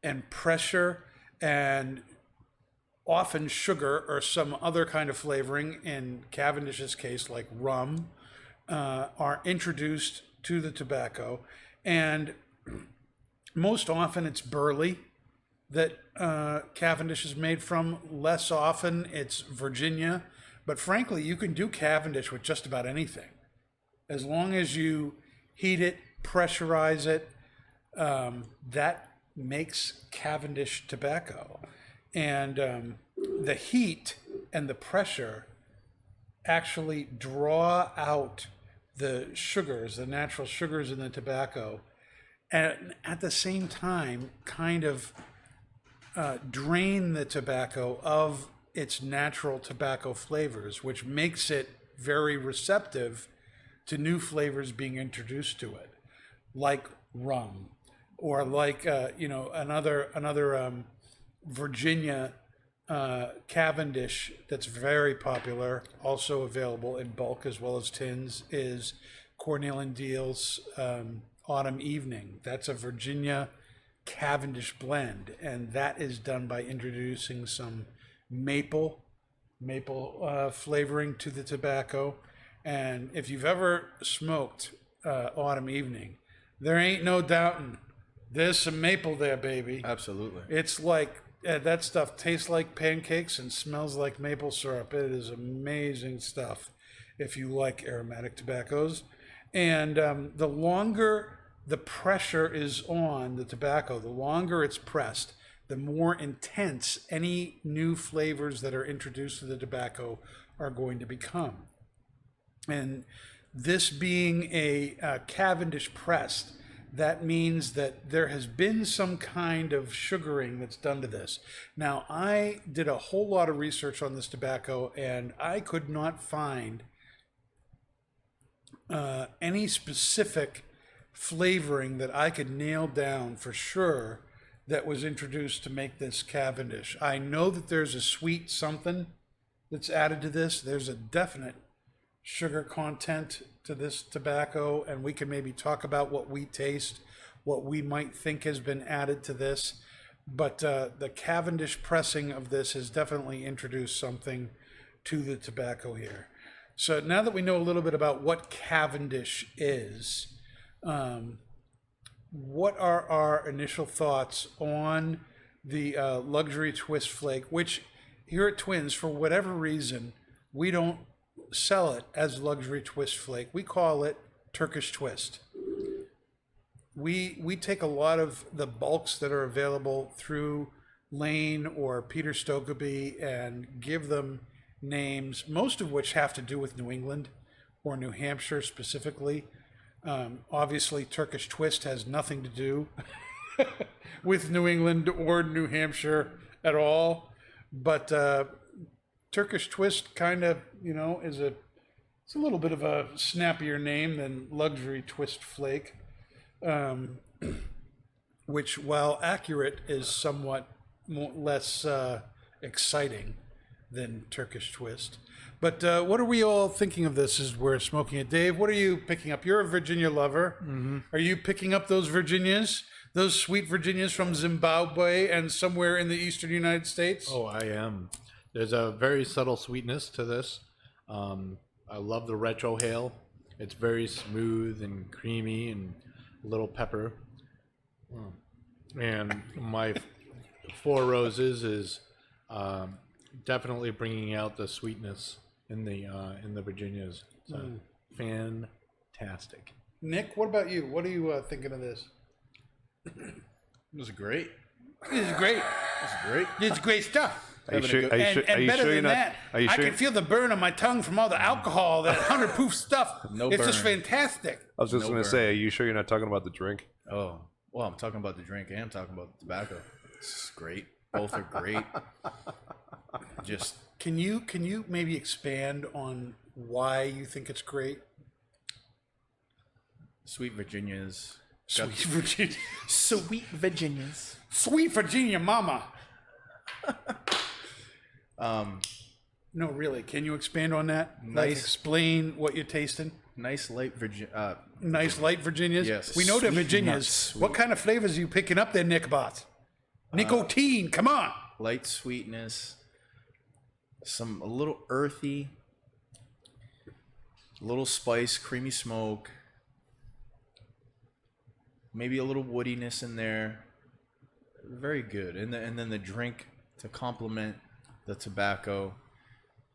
and pressure and often sugar or some other kind of flavoring, in Cavendish's case like rum, are introduced to the tobacco. And most often it's burley that Cavendish is made from. Less often it's Virginia. But frankly, you can do Cavendish with just about anything. As long as you heat it, pressurize it, that makes Cavendish tobacco. And the heat and the pressure actually draw out the sugars, the natural sugars in the tobacco, and at the same time kind of drain the tobacco of its natural tobacco flavors, which makes it very receptive to new flavors being introduced to it, like rum, or like another Virginia Cavendish that's very popular, also available in bulk as well as tins, is Cornell and Deal's Autumn Evening. That's a Virginia Cavendish blend, and that is done by introducing some maple flavoring to the tobacco. And if you've ever smoked Autumn Evening, there ain't no doubting there's some maple there, baby. Absolutely. It's like that stuff tastes like pancakes and smells like maple syrup. It is amazing stuff if you like aromatic tobaccos. And the longer the pressure is on the tobacco, the longer it's pressed, the more intense any new flavors that are introduced to the tobacco are going to become. And this being a Cavendish-pressed, that means that there has been some kind of sugaring that's done to this. Now, I did a whole lot of research on this tobacco, and I could not find any specific flavoring that I could nail down for sure that was introduced to make this Cavendish. I know that there's a sweet something that's added to this. There's a definite sugar content to this tobacco, and we can maybe talk about what we taste, what we might think has been added to this. But the Cavendish pressing of this has definitely introduced something to the tobacco here. So now that we know a little bit about what Cavendish is, what are our initial thoughts on the luxury twist flake, which here at Twins, for whatever reason, we don't sell it as luxury twist flake. We call it Turkish twist. We take a lot of the bulks that are available through Lane or Peter Stokkebye and give them names, most of which have to do with New England or New Hampshire specifically. Obviously, Turkish twist has nothing to do with New England or New Hampshire at all. But Turkish twist kind of, it's a little bit of a snappier name than luxury twist flake, which, while accurate, is somewhat less exciting than Turkish twist. But what are we all thinking of this as we're smoking it? Dave, what are you picking up? You're a Virginia lover. Mm-hmm. Are you picking up those Virginias, those sweet Virginias from Zimbabwe and somewhere in the eastern United States? Oh, I am. There's a very subtle sweetness to this. I love the retrohale. It's very smooth and creamy and a little pepper. And my Four Roses is definitely bringing out the sweetness in the Virginias. So fantastic. Nick, what about you? What are you thinking of this? It was great. This is great. It's great. It's great stuff. Are you sure? Are you And, sure? Are and you better sure you're than not? that, Are you I sure? can feel the burn on my tongue from all the alcohol, that 100 proof stuff. No It's just burn. fantastic. I was just No going to burn. say, are you sure you're not talking about the drink? Oh, well, I'm talking about the drink and I'm talking about the tobacco. It's great. Both are great. Just Can you maybe expand on why you think it's great? Sweet Virginias. Sweet Virginia. Sweet Virginias. Sweet Virginia mama. No, really. Can you expand on that? Like, Nice. explain what you're tasting. Nice light Virginia. Nice light Virginias. Yes. We know they're Sweet, Virginias. not sweet. What kind of flavors are you picking up there, Nickbot? Nicotine. Come on. Light sweetness. A little earthy. A little spice, creamy smoke. Maybe a little woodiness in there. Very good. And then the drink to complement the tobacco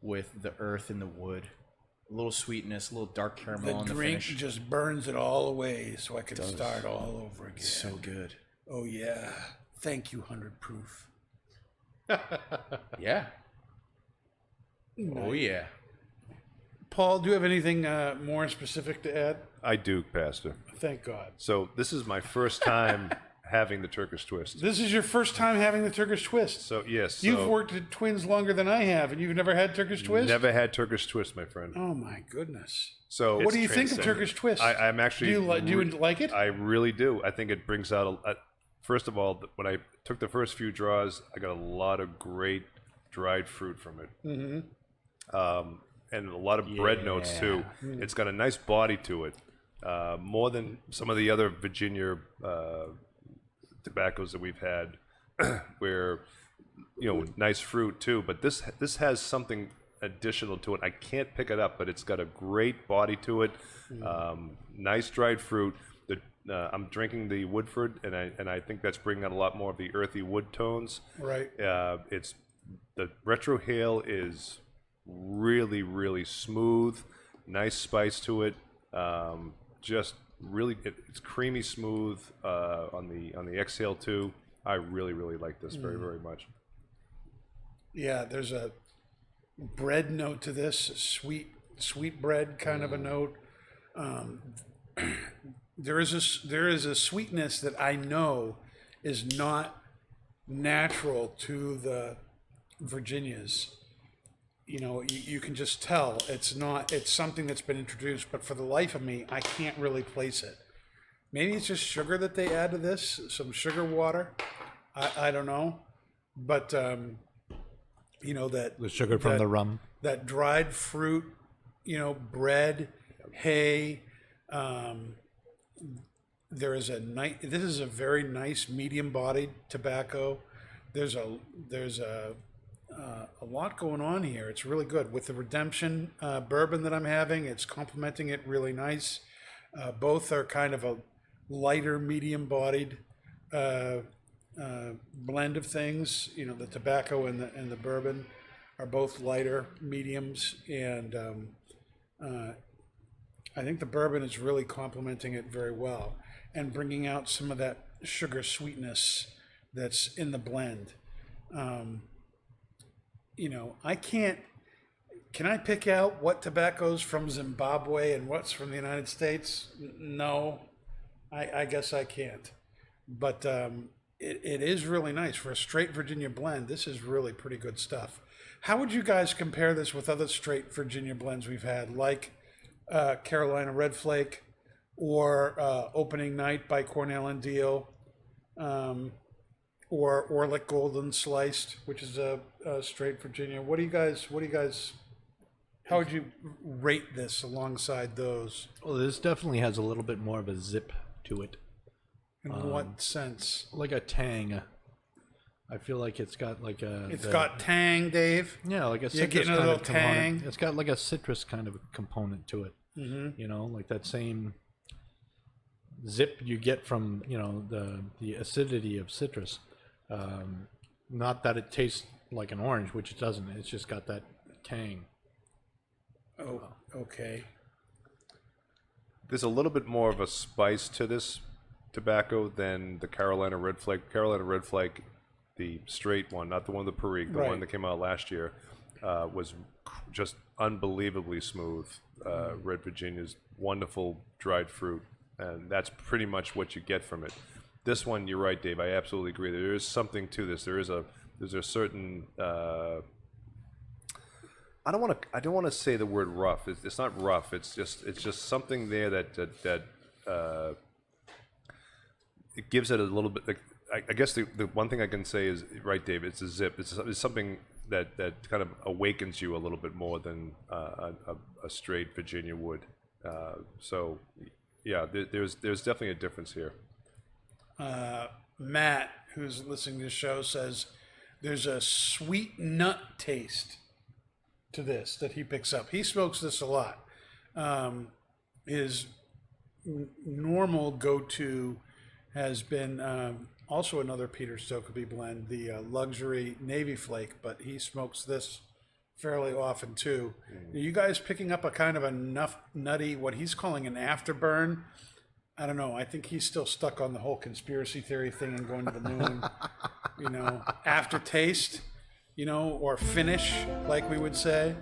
with the earth and the wood. A little sweetness, a little dark caramel The on the drink finish. just burns it all away so I can start all over again. So good. Oh, yeah. Thank you, 100 proof. Yeah. Oh yeah. Paul, do you have anything more specific to add? I do, Pastor. Thank God. So this is my first time having the Turkish twist. This is your first time having the Turkish twist. So yes, You've so worked at Twins longer than I have, and you've never had Turkish twist? never had Turkish twist, my friend. Oh, my goodness. So What do you think of transcendent. Turkish twist? I'm actually. Do you like it? I really do. I think it brings out first of all, when I took the first few draws, I got a lot of great dried fruit from it. Mm-hmm. And a lot of bread notes too. It's got a nice body to it, more than some of the other Virginia tobaccos that we've had, where nice fruit too. But this has something additional to it. I can't pick it up, but it's got a great body to it. Nice dried fruit. I'm drinking the Woodford, and I think that's bringing out a lot more of the earthy wood tones. Right. It's the retrohale is really, really smooth, nice spice to it. Just really, it's creamy smooth on the exhale too. I really, really like this very, very much. Yeah, there's a bread note to this, sweet bread kind of a note. There is a sweetness that I know is not natural to the Virginias. You can just tell it's something that's been introduced, but for the life of me, I can't really place it. Maybe it's just sugar that they add to this, some sugar water. I don't know, but that The sugar from the rum. that dried fruit, bread, hay. This is a very nice medium-bodied tobacco. There's a lot going on here. It's really good with the Redemption bourbon that I'm having. It's complementing it really nice. Both are kind of a lighter, medium-bodied blend of things. The tobacco and the bourbon are both lighter mediums, and I think the bourbon is really complementing it very well and bringing out some of that sugar sweetness that's in the blend. Can I pick out what tobacco's from Zimbabwe and what's from the United States? No, I guess I can't. But it is really nice for a straight Virginia blend. This is really pretty good stuff. How would you guys compare this with other straight Virginia blends we've had, like Carolina Red Flake or Opening Night by Cornell and Deal, or Orlick Golden Sliced, which is a straight Virginia? How would you rate this alongside those? Well, this definitely has a little bit more of a zip to it. In what sense? Like a tang. I feel like it's got like a... It's got tang, Dave. Yeah, like a You're citrus getting a kind little of component. tang. It's got like a citrus kind of component to it. Mm-hmm. Like that same zip you get from, the acidity of citrus. Not that it tastes like an orange, which it doesn't. It's just got that tang. Oh, okay. There's a little bit more of a spice to this tobacco than the Carolina Red Flake. Carolina Red Flake the straight one, not the one with the Perique, the Right. one that came out last year, was just unbelievably smooth. Red Virginia's wonderful dried fruit, and that's pretty much what you get from it. This one, you're right, Dave. I absolutely agree. There is something to this. There's a certain. I don't want to say the word rough. It's not rough. It's just something there that it gives it a little bit. Like, I guess the one thing I can say is right, Dave. It's a zip. It's something that kind of awakens you a little bit more than a straight Virginia would. So yeah, there's definitely a difference here. Matt, who's listening to the show, says there's a sweet nut taste to this that he picks up. He smokes this a lot. His normal go-to has been also another Peter Stokkebye blend, the luxury Navy Flake, but he smokes this fairly often too. Are you guys picking up a kind of a nutty, what he's calling an afterburn? I don't know. I think he's still stuck on the whole conspiracy theory thing and going to the moon. Aftertaste, or finish, like we would say.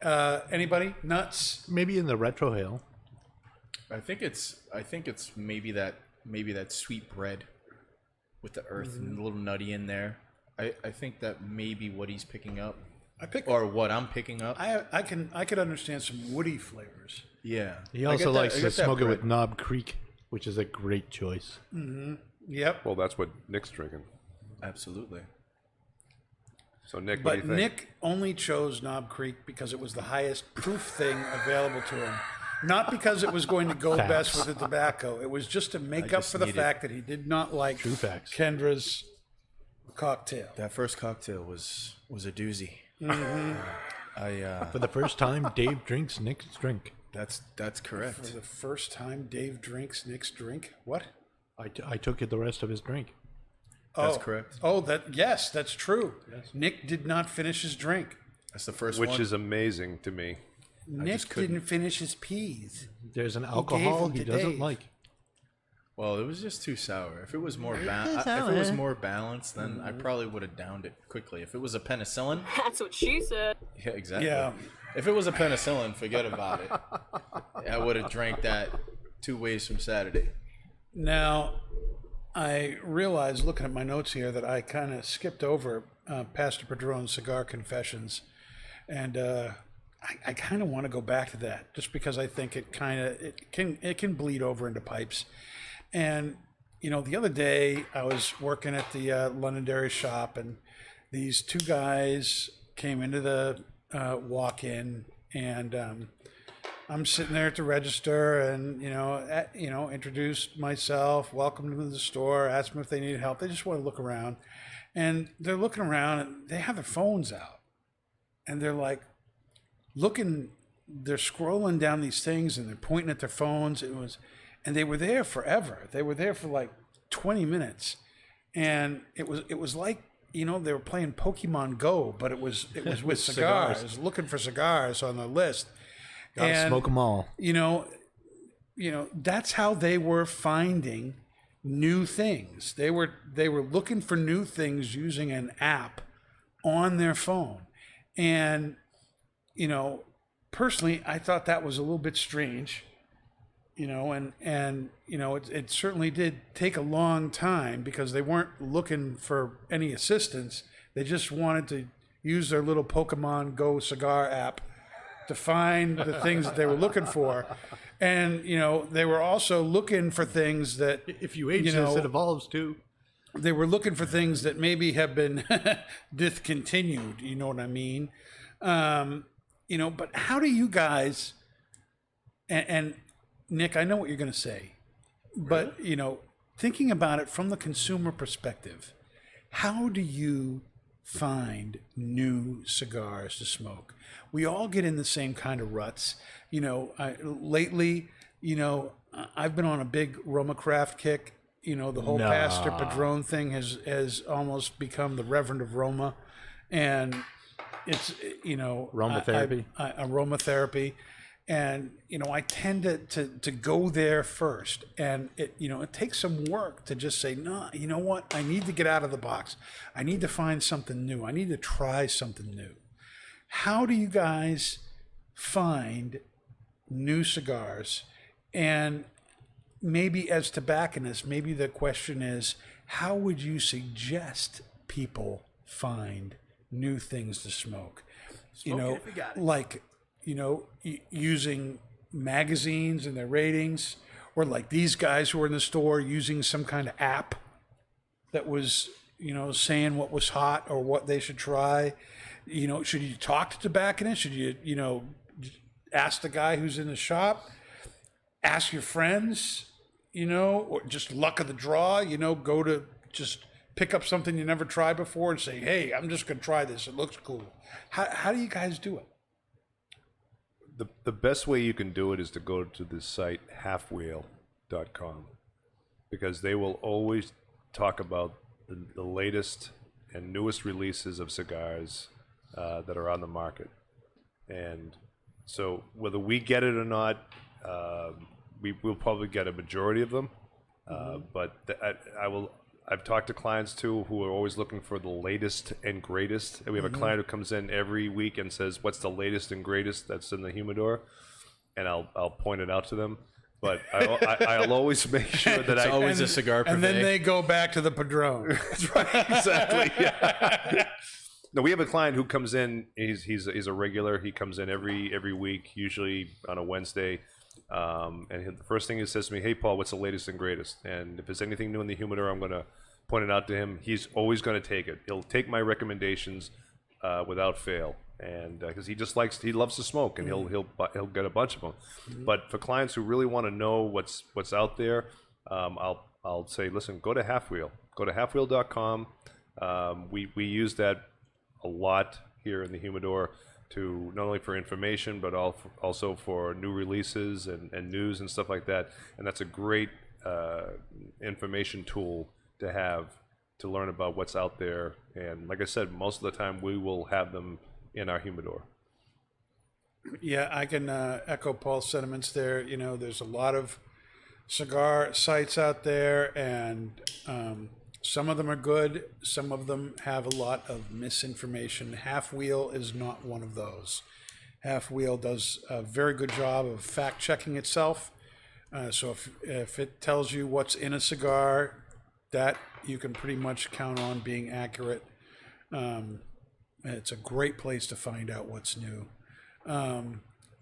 Anybody? Nuts? Maybe in the retrohale. I think it's maybe that sweet bread with the earth and a little nutty in there. I think that may be what he's picking up, or what I'm picking up. I could understand some woody flavors. Yeah. He also likes to smoke it with Knob Creek, which is a great choice. Yep. Well, that's what Nick's drinking. Absolutely. So Nick, what do you But think? Nick only chose Knob Creek because it was the highest proof thing available to him. Not because it was going to go best with the tobacco. It was just to make up for the fact that he did not like Kendra's cocktail. That first cocktail was a doozy. For the first time, Dave drinks Nick's drink. That's correct. For the first time, Dave drinks Nick's drink. What? I took it the rest of his drink. That's correct. Oh, yes, that's true. Yes. Nick did not finish his drink. That's the first Which one. is amazing to me. Nick didn't finish his peas. There's an alcohol them he to doesn't Dave. like. Well, it was just too sour. If it was more balanced, then I probably would have downed it quickly. If it was a penicillin, That's what she said. yeah, exactly. Yeah. If it was a penicillin, forget about it. I would have drank that 2 ways from Saturday. Now, I realized, looking at my notes here, that I kind of skipped over Pastor Padron's Cigar Confessions, and I kind of want to go back to that, just because I think it can bleed over into pipes. And the other day I was working at the Londonderry shop, and these two guys came into the walk-in, and I'm sitting there at the register, and introduced myself, welcome them to the store, asked them if they needed help. They just want to look around, and they're looking around, and they have their phones out, and they're like they're scrolling down these things, and they're pointing at their phones. And they were there forever. They were there for like 20 minutes, and it was like they were playing Pokemon Go, but it was with cigars, looking for cigars on the list. Gotta smoke them all. That's how they were finding new things. They were looking for new things using an app on their phone. And personally, I thought that was a little bit strange. It certainly did take a long time, because they weren't looking for any assistance. They just wanted to use their little Pokemon Go cigar app to find the things that they were looking for. And, they were also looking for things that, If you age this, it evolves too. they were looking for things that maybe have been discontinued. You know what I mean? But how do you guys, and Nick, I know what you're going to say, but, thinking about it from the consumer perspective, how do you find new cigars to smoke? We all get in the same kind of ruts. Lately, I've been on a big Roma craft kick. The whole Pastor Padron thing has almost become the Reverend of Roma. And it's, Aromatherapy. Aromatherapy. And, I tend to go there first. And it takes some work to just say, no, you know what? I need to get out of the box. I need to find something new. I need to try something new. How do you guys find new cigars? And maybe as tobacconists, maybe the question is, how would you suggest people find new things to smoke? Using magazines and their ratings, or like these guys who were in the store using some kind of app that was, saying what was hot or what they should try. Should you talk to tobacconists? Should you, ask the guy who's in the shop? Ask your friends, or just luck of the draw, go to just pick up something you never tried before and say, hey, I'm just going to try this. It looks cool. How do you guys do it? The best way you can do it is to go to the site halfwheel.com, because they will always talk about the latest and newest releases of cigars that are on the market. And so whether we get it or not, we'll probably get a majority of them. But I've talked to clients too who are always looking for the latest and greatest. And we have a client who comes in every week and says, "What's the latest and greatest that's in the humidor?" And I'll point it out to them. But I'll always make sure that It's always a cigar And purvey. then they go back to the Padron. That's right, exactly. Yeah. No, we have a client who comes in. He's a regular. He comes in every week, usually on a Wednesday. And the first thing he says to me, "Hey, Paul, what's the latest and greatest?" And if there's anything new in the humidor, I'm going to point it out to him. He's always going to take it. He'll take my recommendations without fail, and because he loves to smoke, and he'll get a bunch of them. But for clients who really want to know what's out there, I'll say, listen, go to Halfwheel. Go to halfwheel.com. We use that a lot here in the humidor, to not only for information, but also for new releases and news and stuff like that. And that's a great information tool to have to learn about what's out there. And like I said, most of the time we will have them in our humidor. Yeah, I can echo Paul's sentiments there. There's a lot of cigar sites out there, and some of them are good. Some of them have a lot of misinformation. Halfwheel is not one of those. Halfwheel does a very good job of fact-checking itself. So if it tells you what's in a cigar, that you can pretty much count on being accurate. It's a great place to find out what's new.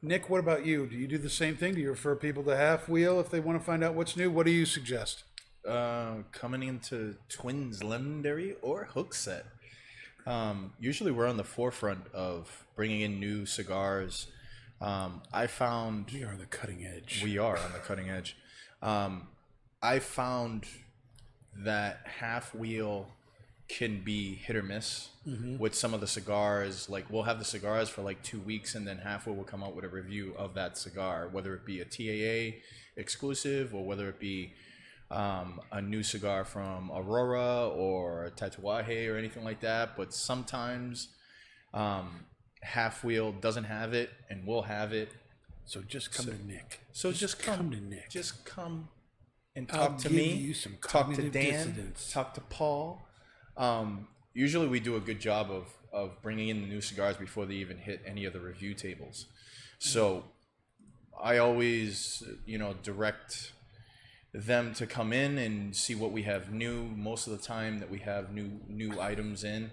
Nick, what about you? Do you do the same thing? Do you refer people to Halfwheel if they want to find out what's new? What do you suggest? Coming into Twins Legendary or Hookset. Usually we're on the forefront of bringing in new cigars. I found... We are the cutting edge. We are on the cutting edge. I found that Halfwheel can be hit or miss with some of the cigars. Like, we'll have the cigars for like 2 weeks, and then Halfwheel will come out with a review of that cigar, whether it be a TAA exclusive or whether it be a new cigar from Aurora or Tatuaje or anything like that. But sometimes Halfwheel doesn't have it and we'll have it. So just come to Nick. So just come to Nick. Just come and I'll talk to give me. you some Talk to cognitive Dan. dissonance. Talk to Paul. Usually we do a good job of bringing in the new cigars before they even hit any of the review tables. So I always, direct them to come in and see what we have new. Most of the time that we have new items in.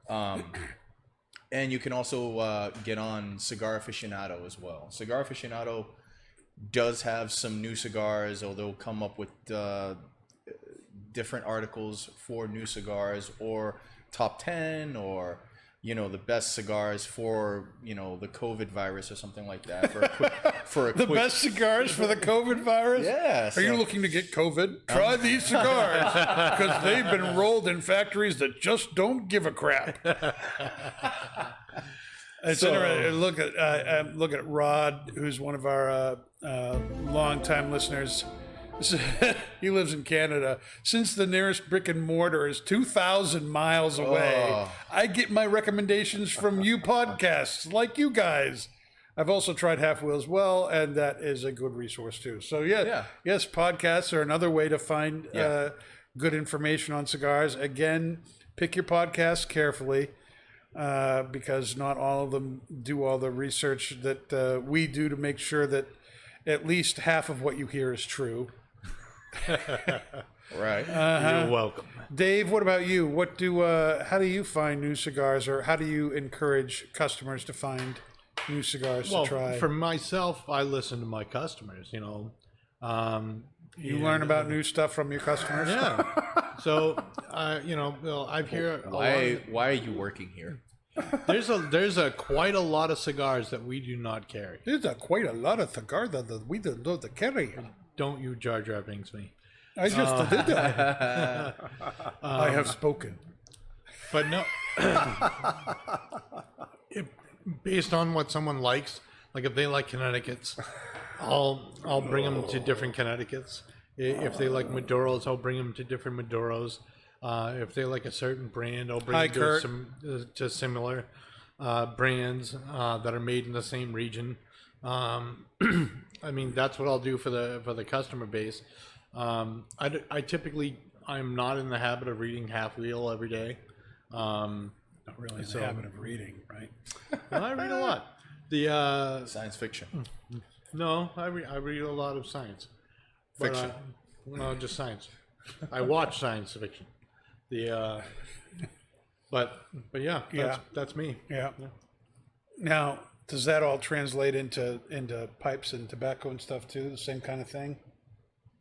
And you can also get on Cigar Aficionado as well. Cigar Aficionado does have some new cigars, or they'll come up with different articles for new cigars, or top 10, or the best cigars for the COVID virus or something like that. The best cigars for the COVID virus? Yeah. Are you looking to get COVID? Try these cigars, because they've been rolled in factories that just don't give a crap. It's interesting. Look at Rod, who's one of our longtime listeners. He lives in Canada. Since the nearest brick and mortar is 2,000 miles away, I get my recommendations from you podcasts like you guys. I've also tried Half Wheel as well, and that is a good resource too. So Yeah. yes, podcasts are another way to find Yeah. good information on cigars. Again, pick your podcasts carefully because not all of them do all the research that we do to make sure that at least half of what you hear is true. Right. You're welcome. Dave, what about you? How do you find new cigars, or how do you encourage customers to find new cigars Well, to try? for myself, I listen to my customers. You learn about new stuff from your customers. Yeah. So, Bill, I've heard a lot. Why are you working here? There's quite a lot of cigars that we do not carry. There's quite a lot of cigars that we don't know to carry. Don't you Jar Jar Binks me? I just did that. I have spoken. But no, based on what someone likes, like if they like Connecticut's, I'll bring them to different Connecticut's. If they like Maduros, I'll bring them to different Maduros. If they like a certain brand, I'll bring Hi, them Kurt. to similar brands that are made in the same region. I mean, that's what I'll do for the customer base. I typically, I'm not in the habit of reading Half Wheel every day. Not really in the habit of reading, right? Well, I read a lot. The Science fiction. no, I read a lot of science. But, Fiction. no, just science. I watch science fiction. But yeah, that's me. Yeah. Now, does that all translate into pipes and tobacco and stuff too? The same kind of thing?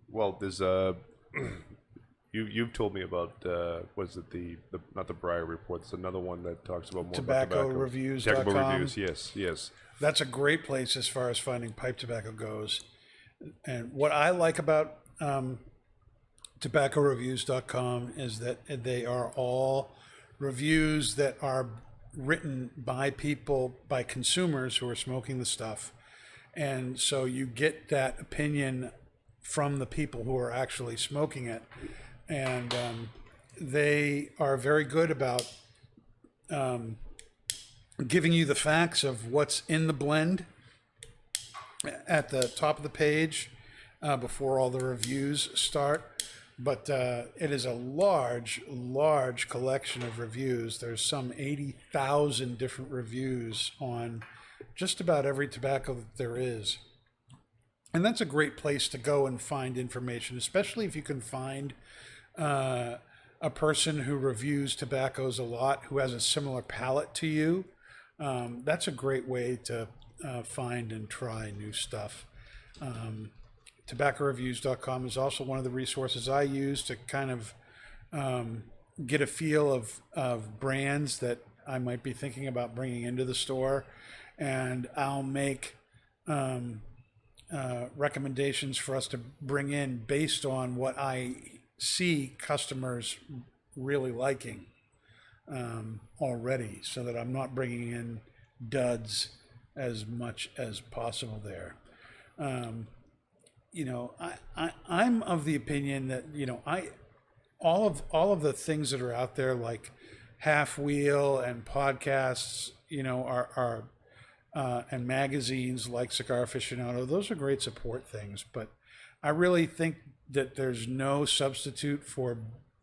Well, there's you've told me about was it the not the Breyer report? There's another one that talks about more about tobacco. TobaccoReviews.com. Tobacco reviews, yes. That's a great place as far as finding pipe tobacco goes. And what I like about TobaccoReviews.com is that they are all reviews that are written by people, by consumers who are smoking the stuff. And so you get that opinion from the people who are actually smoking it. And they are very good about giving you the facts of what's in the blend at the top of the page before all the reviews start. But it is a large collection of reviews. There's some 80,000 different reviews on just about every tobacco that there is. And that's a great place to go and find information, especially if you can find a person who reviews tobaccos a lot, who has a similar palate to you. That's a great way to find and try new stuff. TobaccoReviews.com is also one of the resources I use to kind of get a feel of brands that I might be thinking about bringing into the store. And I'll make recommendations for us to bring in based on what I see customers really liking already, so that I'm not bringing in duds as much as possible there. I'm of the opinion that all of the things that are out there, like Half Wheel and podcasts, are and magazines like Cigar Aficionado. Those are great support things, but I really think that there's no substitute for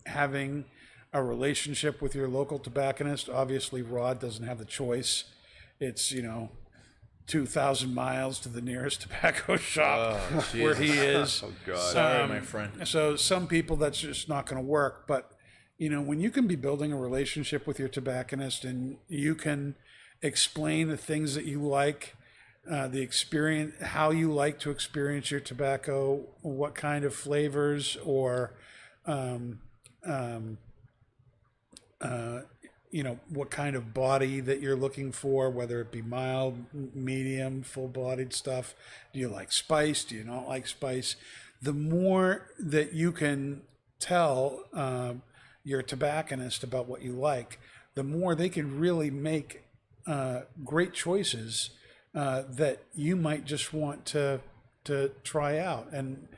having a relationship with your local tobacconist. Obviously, Rod doesn't have the choice. It's 2,000 miles to the nearest tobacco shop where he is. Oh God! Sorry, my friend. So some people, that's just not going to work. But when you can be building a relationship with your tobacconist and you can explain the things that you like, the experience, how you like to experience your tobacco, what kind of flavors or what kind of body that you're looking for, whether it be mild, medium, full-bodied stuff. Do you like spice? Do you not like spice? The more that you can tell your tobacconist about what you like, the more they can really make great choices that you might just want to try out. And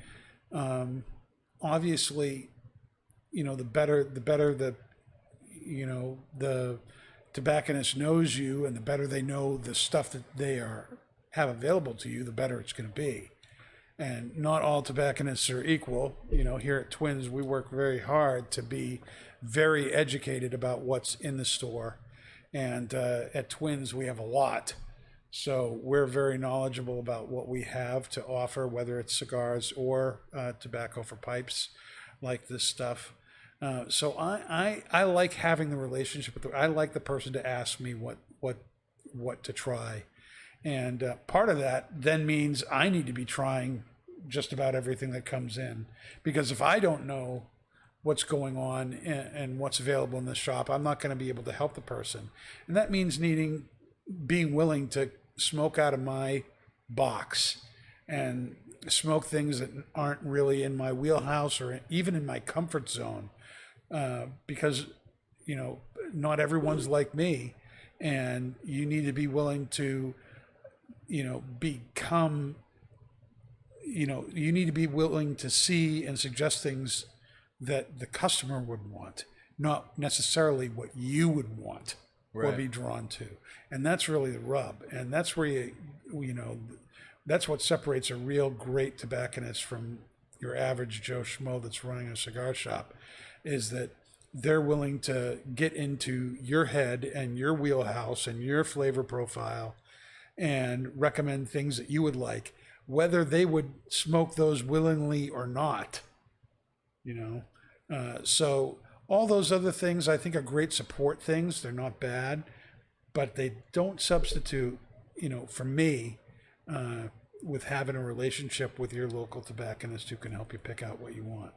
obviously, the better the tobacconist knows you, and the better they know the stuff that they have available to you, the better it's going to be. And not all tobacconists are equal. You know, here at Twins, we work very hard to be very educated about what's in the store. And at Twins, we have a lot. So we're very knowledgeable about what we have to offer, whether it's cigars or tobacco for pipes, like this stuff. So I like having the relationship with I like the person to ask me what to try. And part of that then means I need to be trying just about everything that comes in, because if I don't know what's going on and what's available in the shop, I'm not going to be able to help the person. And that means being willing to smoke out of my box and smoke things that aren't really in my wheelhouse or even in my comfort zone, because, you know, not everyone's like me, and you need to be willing to, you know, become, you know, you need to be willing to see and suggest things that the customer would want, not necessarily what you would want or be drawn to. And that's really the rub. And that's where you know, that's what separates a real great tobacconist from your average Joe Schmo that's running a cigar shop, is that they're willing to get into your head and your wheelhouse and your flavor profile and recommend things that you would like, whether they would smoke those willingly or not, you know. So all those other things I think are great support things. They're not bad, but they don't substitute, you know, for me, with having a relationship with your local tobacconist who can help you pick out what you want.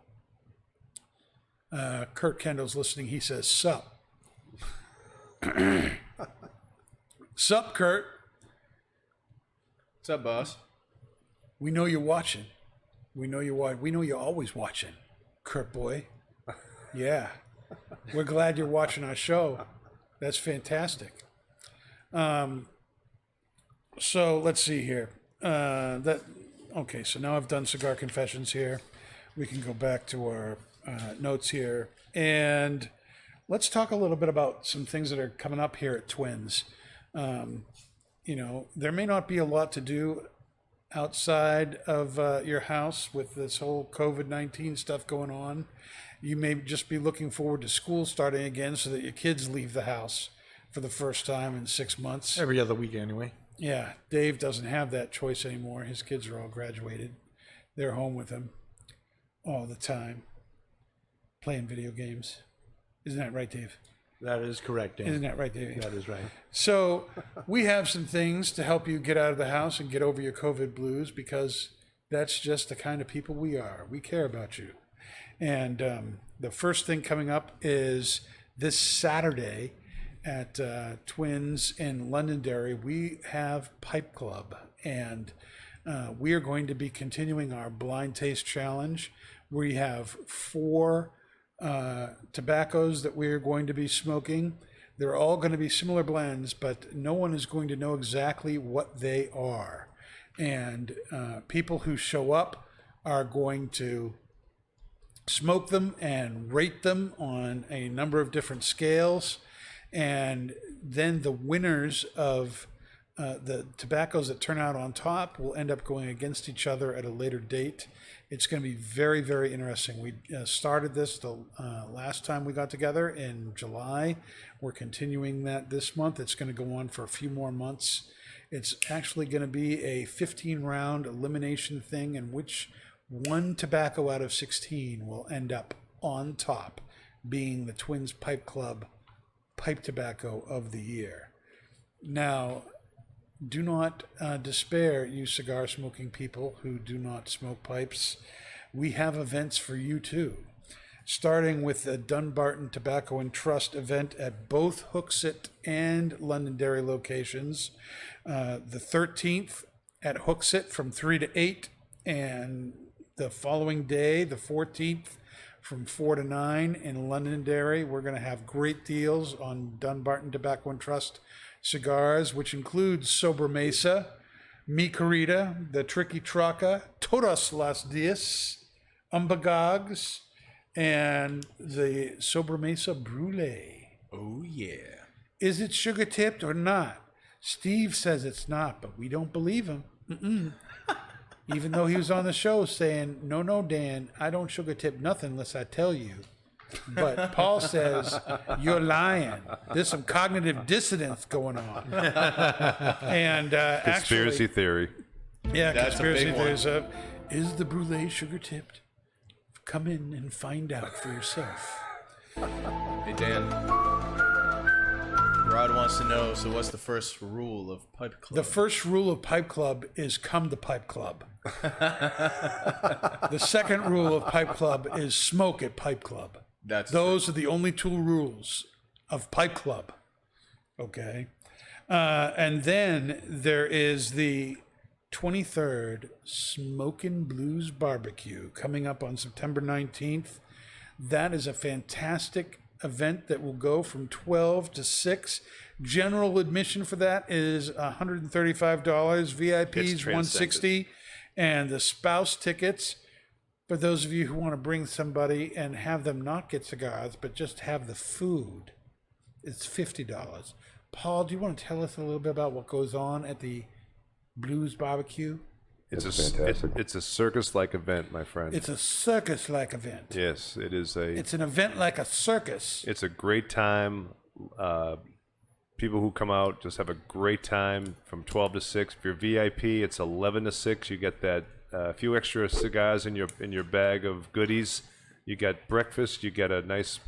Kurt Kendall's listening. He says, "Sup." Sup, Kurt. What's up, boss? We know you're watching. We know you're always watching, Kurt boy. Yeah. We're glad you're watching our show. That's fantastic. So let's see here. Okay, so now I've done cigar confessions here. We can go back to our notes here. And let's talk a little bit about some things that are coming up here at Twins. You know, there may not be a lot to do outside of your house with this whole COVID-19 stuff going on. You may just be looking forward to school starting again so that your kids leave the house for the first time in 6 months. Every other week anyway. Yeah, Dave doesn't have that choice anymore. His kids are all graduated. They're home with him all the time, playing video games. Isn't that right, Dave? That is correct, Dan. Isn't that right, Dave? That is right. So we have some things to help you get out of the house and get over your COVID blues, because that's just the kind of people we are. We care about you. And the first thing coming up is this Saturday at Twins in Londonderry. We have Pipe Club, and we are going to be continuing our blind taste challenge. We have 4 tobaccos that we're going to be smoking. They're all going to be similar blends, but no one is going to know exactly what they are. And people who show up are going to smoke them and rate them on a number of different scales. And then the winners of the tobaccos that turn out on top will end up going against each other at a later date. It's going to be very, very interesting. We started this the last time we got together in July. We're continuing that this month. It's going to go on for a few more months. It's actually going to be a 15-round elimination thing in which one tobacco out of 16 will end up on top, being the Twins Pipe Club pipe tobacco of the year. Now, do not despair, you cigar smoking people who do not smoke pipes. We have events for you too, starting with the Dunbarton Tobacco and Trust event at both Hooksett and Londonderry locations. The 13th at Hooksett from 3 to 8, and the following day, the 14th, from 4 to 9 in Londonderry. We're going to have great deals on Dunbarton Tobacco and Trust cigars, which includes Sobremesa, Mi Querida, the Tricky Traca, Todos los Dias, Umbagogs, and the Sobremesa Brûlée. Oh, yeah. Is it sugar tipped or not? Steve says it's not, but we don't believe him. Even though he was on the show saying, no, Dan, I don't sugar tip nothing unless I tell you. But Paul says, you're lying. There's some cognitive dissonance going on. And Conspiracy theory. Yeah, That's a conspiracy big theories. Is the brulee sugar tipped? Come in and find out for yourself. Hey, Dan. Rod wants to know, so what's the first rule of Pipe Club? The first rule of Pipe Club is come to Pipe Club. The second rule of Pipe Club is smoke at Pipe Club. Those are the only two rules of Pipe Club. Okay. And then there is the 23rd Smokin' Blues Barbecue coming up on September 19th. That is a fantastic event that will go from 12 to 6. General admission for that is $135. VIP's $160, and the spouse tickets, for those of you who want to bring somebody and have them not get cigars but just have the food, it's $50. Paul, do you want to tell us a little bit about what goes on at the Blues Barbecue? It's a circus-like event, my friend. It's a circus-like event. Yes, it is It's an event like a circus. It's a great time. People who come out just have a great time from 12 to 6. If you're VIP, it's 11 to 6. You get that few extra cigars in your bag of goodies. You get breakfast. You get a nice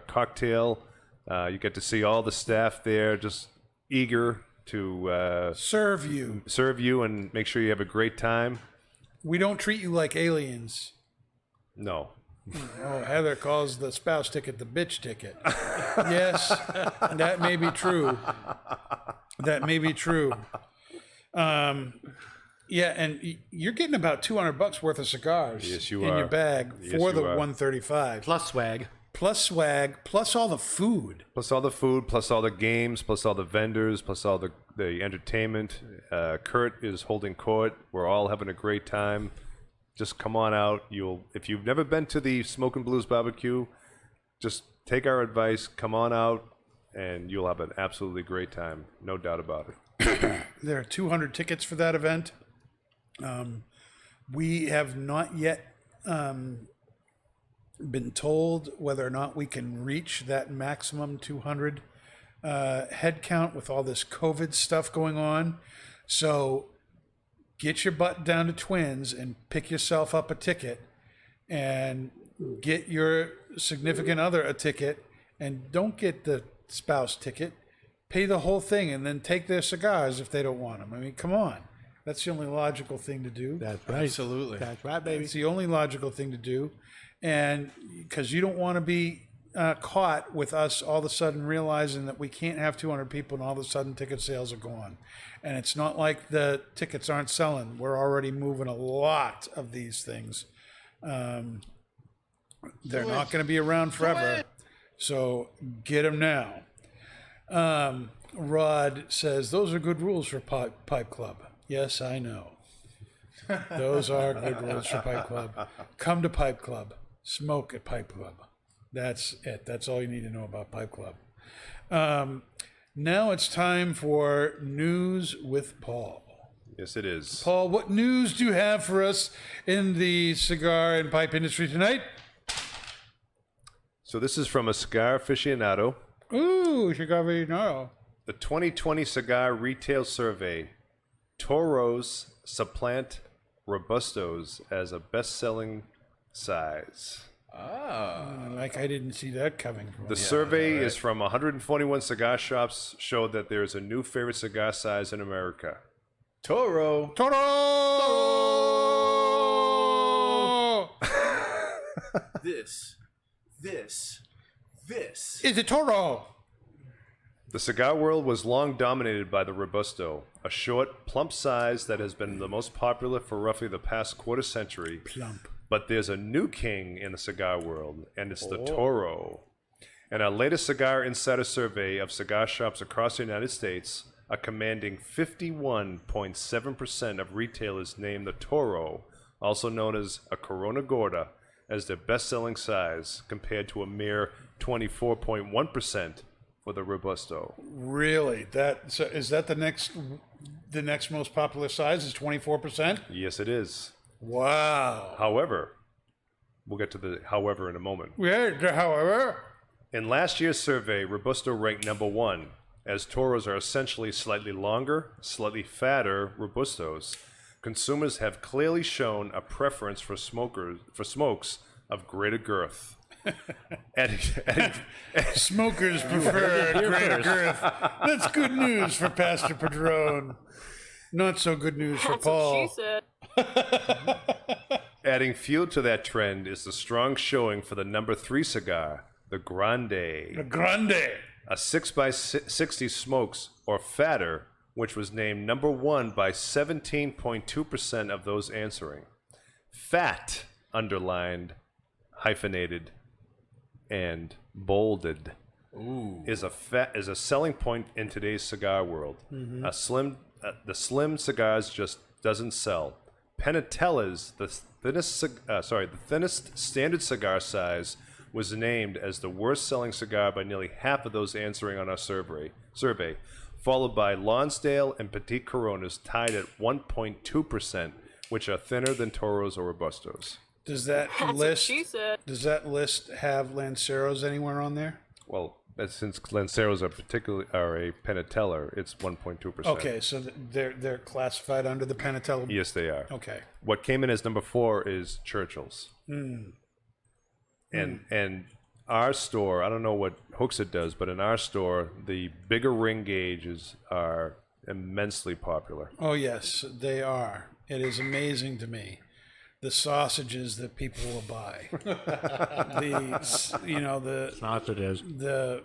cocktail. You get to see all the staff there, just eager to serve you and make sure you have a great time. We don't treat you like aliens. No. Oh, Heather calls the spouse ticket the bitch ticket. Yes, that may be true. That may be true. Yeah, and you're getting about $200 worth of cigars Yes, you in are. your bag Yes, for the you are. 135. Plus swag. Plus swag, plus all the food. Plus all the food, plus all the games, plus all the vendors, plus all the entertainment. Kurt is holding court. We're all having a great time. Just come on out. If you've never been to the Smokin' Blues Barbecue, just take our advice. Come on out, and you'll have an absolutely great time. No doubt about it. There are 200 tickets for that event. We have not yet been told whether or not we can reach that maximum 200 head count with all this COVID stuff going on. So get your butt down to Twins and pick yourself up a ticket, and get your significant other a ticket, and don't get the spouse ticket. Pay the whole thing and then take their cigars if they don't want them. I mean, come on. That's the only logical thing to do. That's right. Absolutely. That's right, baby. It's the only logical thing to do. And because you don't want to be caught with us all of a sudden realizing that we can't have 200 people and all of a sudden ticket sales are gone. And it's not like the tickets aren't selling. We're already moving a lot of these things. They're not going to be around forever. So get them now. Rod says, those are good rules for Pipe Club. Yes, I know. Those are good rules for Pipe Club. Come to Pipe Club. Smoke at Pipe Club. That's it. That's all you need to know about Pipe Club. Now it's time for News with Paul. Yes, it is. Paul, what news do you have for us in the cigar and pipe industry tonight? So this is from a cigar aficionado. Ooh, Chicago. The 2020 Cigar Retail Survey. Toros supplant Robustos as a best-selling size. Like I didn't see that coming. The survey is from 141 cigar shops, showed that there is a new favorite cigar size in America. Toro. This. Is it Toro? The cigar world was long dominated by the Robusto, a short, plump size that has been the most popular for roughly the past quarter century. Plump. But there's a new king in the cigar world, and it's the Toro. In our latest Cigar Insider survey of cigar shops across the United States, a commanding 51.7% of retailers named the Toro, also known as a Corona Gorda, as their best-selling size, compared to a mere 24.1% for the Robusto. Really? Is that the next most popular size? Is 24%? Yes, it is. Wow. However, we'll get to the however in a moment. Yeah. However, In last year's survey, Robusto ranked number 1, as Toros are essentially slightly longer, slightly fatter Robustos. Consumers have clearly shown a preference for smokes of greater girth. smokers prefer greater girth. That's good news for Pastor Padron. Not so good news for That's Paul. what she said. Adding fuel to that trend is the strong showing for the number 3 cigar, the Grande. Grande. A 6x60 smokes or fatter, which was named number 1 by 17.2% of those answering. Fat, underlined, hyphenated, and bolded, is a selling point in today's cigar world. The slim cigars just doesn't sell. Penatellas, the thinnest standard cigar size, was named as the worst-selling cigar by nearly half of those answering on our survey, followed by Lonsdale and Petite Coronas, tied at 1.2%, which are thinner than Toros or Robustos. Does that That's what list? she said. Does that list have Lanceros anywhere on there? Well, since Lanceros are a Penatella, it's 1.2%. Okay, so they're classified under the Panatella. Yes, they are. Okay. What came in as number 4 is Churchill's. And our store, I don't know what Hooksett does, but in our store, the bigger ring gauges are immensely popular. Oh yes, they are. It is amazing to me the sausages that people will buy. The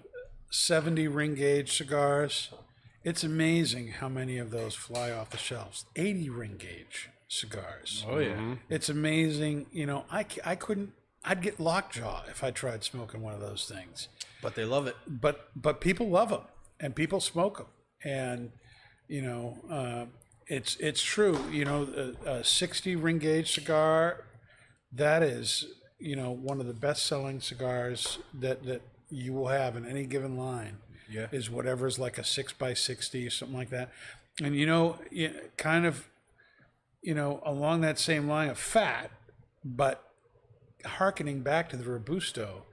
70 ring gauge cigars. It's amazing how many of those fly off the shelves. 80 ring gauge cigars. Oh yeah. It's amazing. I couldn't. I'd get lockjaw if I tried smoking one of those things. But they love it. But people love them, and people smoke them, and it's true. A 60 ring gauge cigar, that is one of the best selling cigars that you will have in any given line. Yeah. Is whatever's like a 6x60 or something like that, and along that same line of fat, but hearkening back to the Robusto,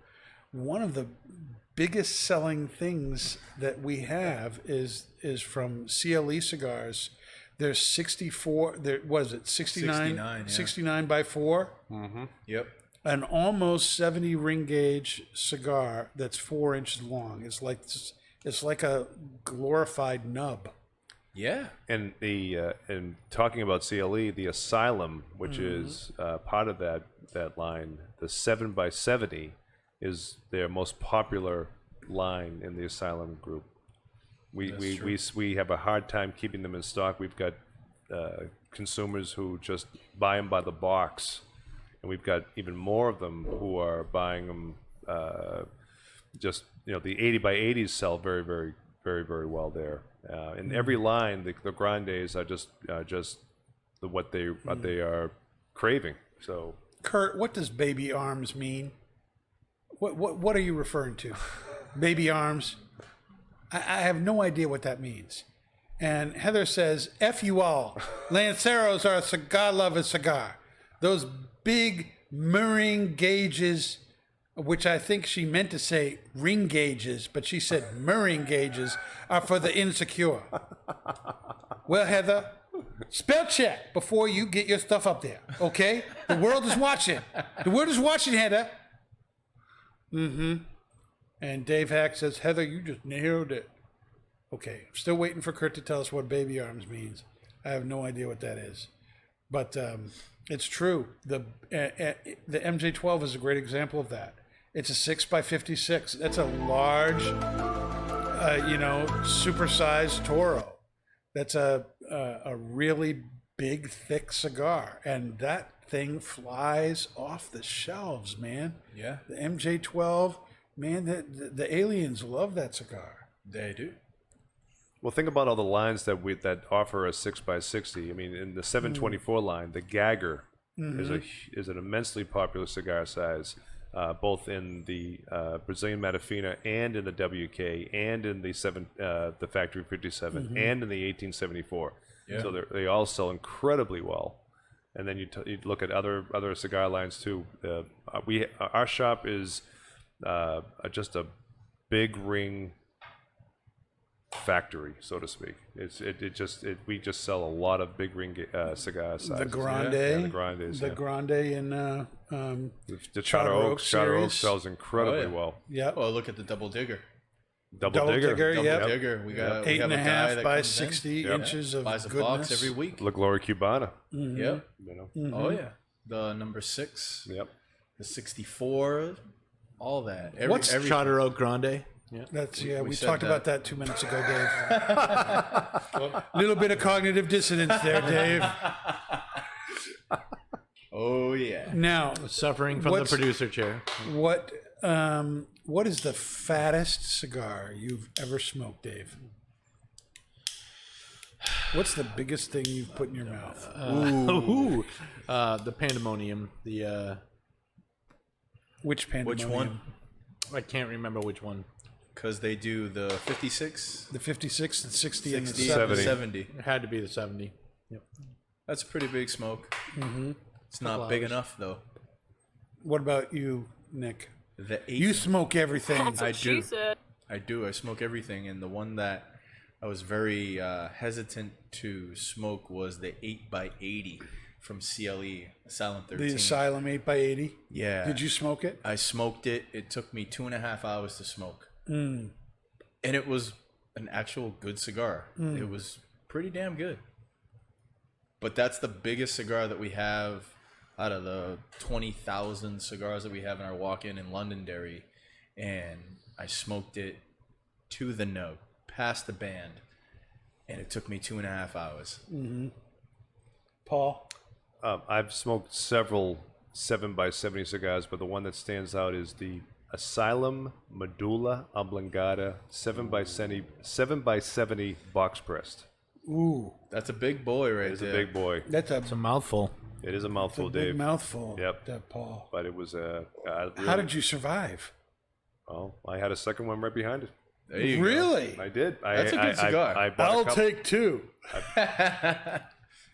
one of the biggest selling things that we have is from CLE cigars. There's 64. There was it 69. 69, yeah. 69 by 4. Yep. An almost 70 ring gauge cigar that's 4 inches long. It's like a glorified nub. Yeah. And and talking about CLE, the Asylum, which is part of that line, the 7x70 is their most popular line in the Asylum group. We have a hard time keeping them in stock. We've got consumers who just buy them by the box, and we've got even more of them who are buying them. The 80 by 80s sell very, very, very, very well there. In every line, the Grandes are just what they are craving. So, Kurt, what does baby arms mean? What are you referring to? Baby arms? I have no idea what that means. And Heather says, F you all. Lanceros are a cigar lover cigar. Those big mirroring gauges, which I think she meant to say ring gauges, but she said mirroring gauges, are for the insecure. Well, Heather, spell check before you get your stuff up there, okay? The world is watching. The world is watching, Heather. And Dave Hack says, Heather, you just nailed it. Okay, I'm still waiting for Kurt to tell us what baby arms means. I have no idea what that is. But it's true. The MJ12 is a great example of that. It's a 6x56. That's a large, supersized Toro. That's a really big, thick cigar. And that thing flies off the shelves, man. Yeah. The MJ12, man, the aliens love that cigar. They do. well, think about all the lines that offer a 6x60. I mean, in the 724 line, the Gagger is an immensely popular cigar size. both in the Brazilian Matafina and in the WK and in the Factory 57 and in the 1874. Yeah. So they all sell incredibly well. And then you look at other cigar lines too. Our shop is just a big ring factory, so to speak. We just sell a lot of big ring cigar sizes. The Grande, yeah, the Grandes, the yeah. Grande in The Charter Oak series. sells incredibly Oh, yeah. well. yeah, Oh, look at the Double Digger. Double Digger. Double yep. Digger. We got we eight have and a a guy half that by comes in, 60 Yep. inches of buys a goodness. box every week. La Gloria Cubana. Yep. You know. Oh yeah. The number 6, Yep. the 64, all that. What's every Charter Oak Grande. That's we we said talked that. about that 2 minutes ago, Dave. Little bit of cognitive dissonance there, Dave. Oh yeah. Now, Suffering from What's- the producer chair. what is the fattest cigar you've ever smoked, Dave? What's the biggest thing you've put in your mouth? The Pandemonium. The Which pandemonium? Which one? I can't remember which one. Because they do the 56, The 56, the 60, and the 60, 70. and the 70. 70. It had to be the 70. Yep. That's a pretty big smoke. It's not big enough though. What about you, Nick? The 8. You smoke everything. That's what she said. I do. I smoke everything, and the one that I was very hesitant to smoke was the 8x80 from CLE Asylum 13. The Asylum 8x80. Yeah. Did you smoke it? I smoked it. It took me 2.5 hours to smoke. And it was an actual good cigar. It was pretty damn good. But that's the biggest cigar that we have out of the 20,000 cigars that we have in our walk-in Londonderry. And I smoked it to the nub, past the band. And it took me 2.5 hours. Paul? I've smoked several 7x70 cigars, but the one that stands out is the Asylum Medulla Oblongata 7x70 box pressed. Ooh, That's a big boy right It's there. a big boy. that's It's a mouthful. It is a mouthful, big Dave. mouthful. Yep. That Paul. But it was How did you survive? Oh, I had a second one right behind it. There you go. Really? I did. That's a good cigar. I bought a I'll couple. take two.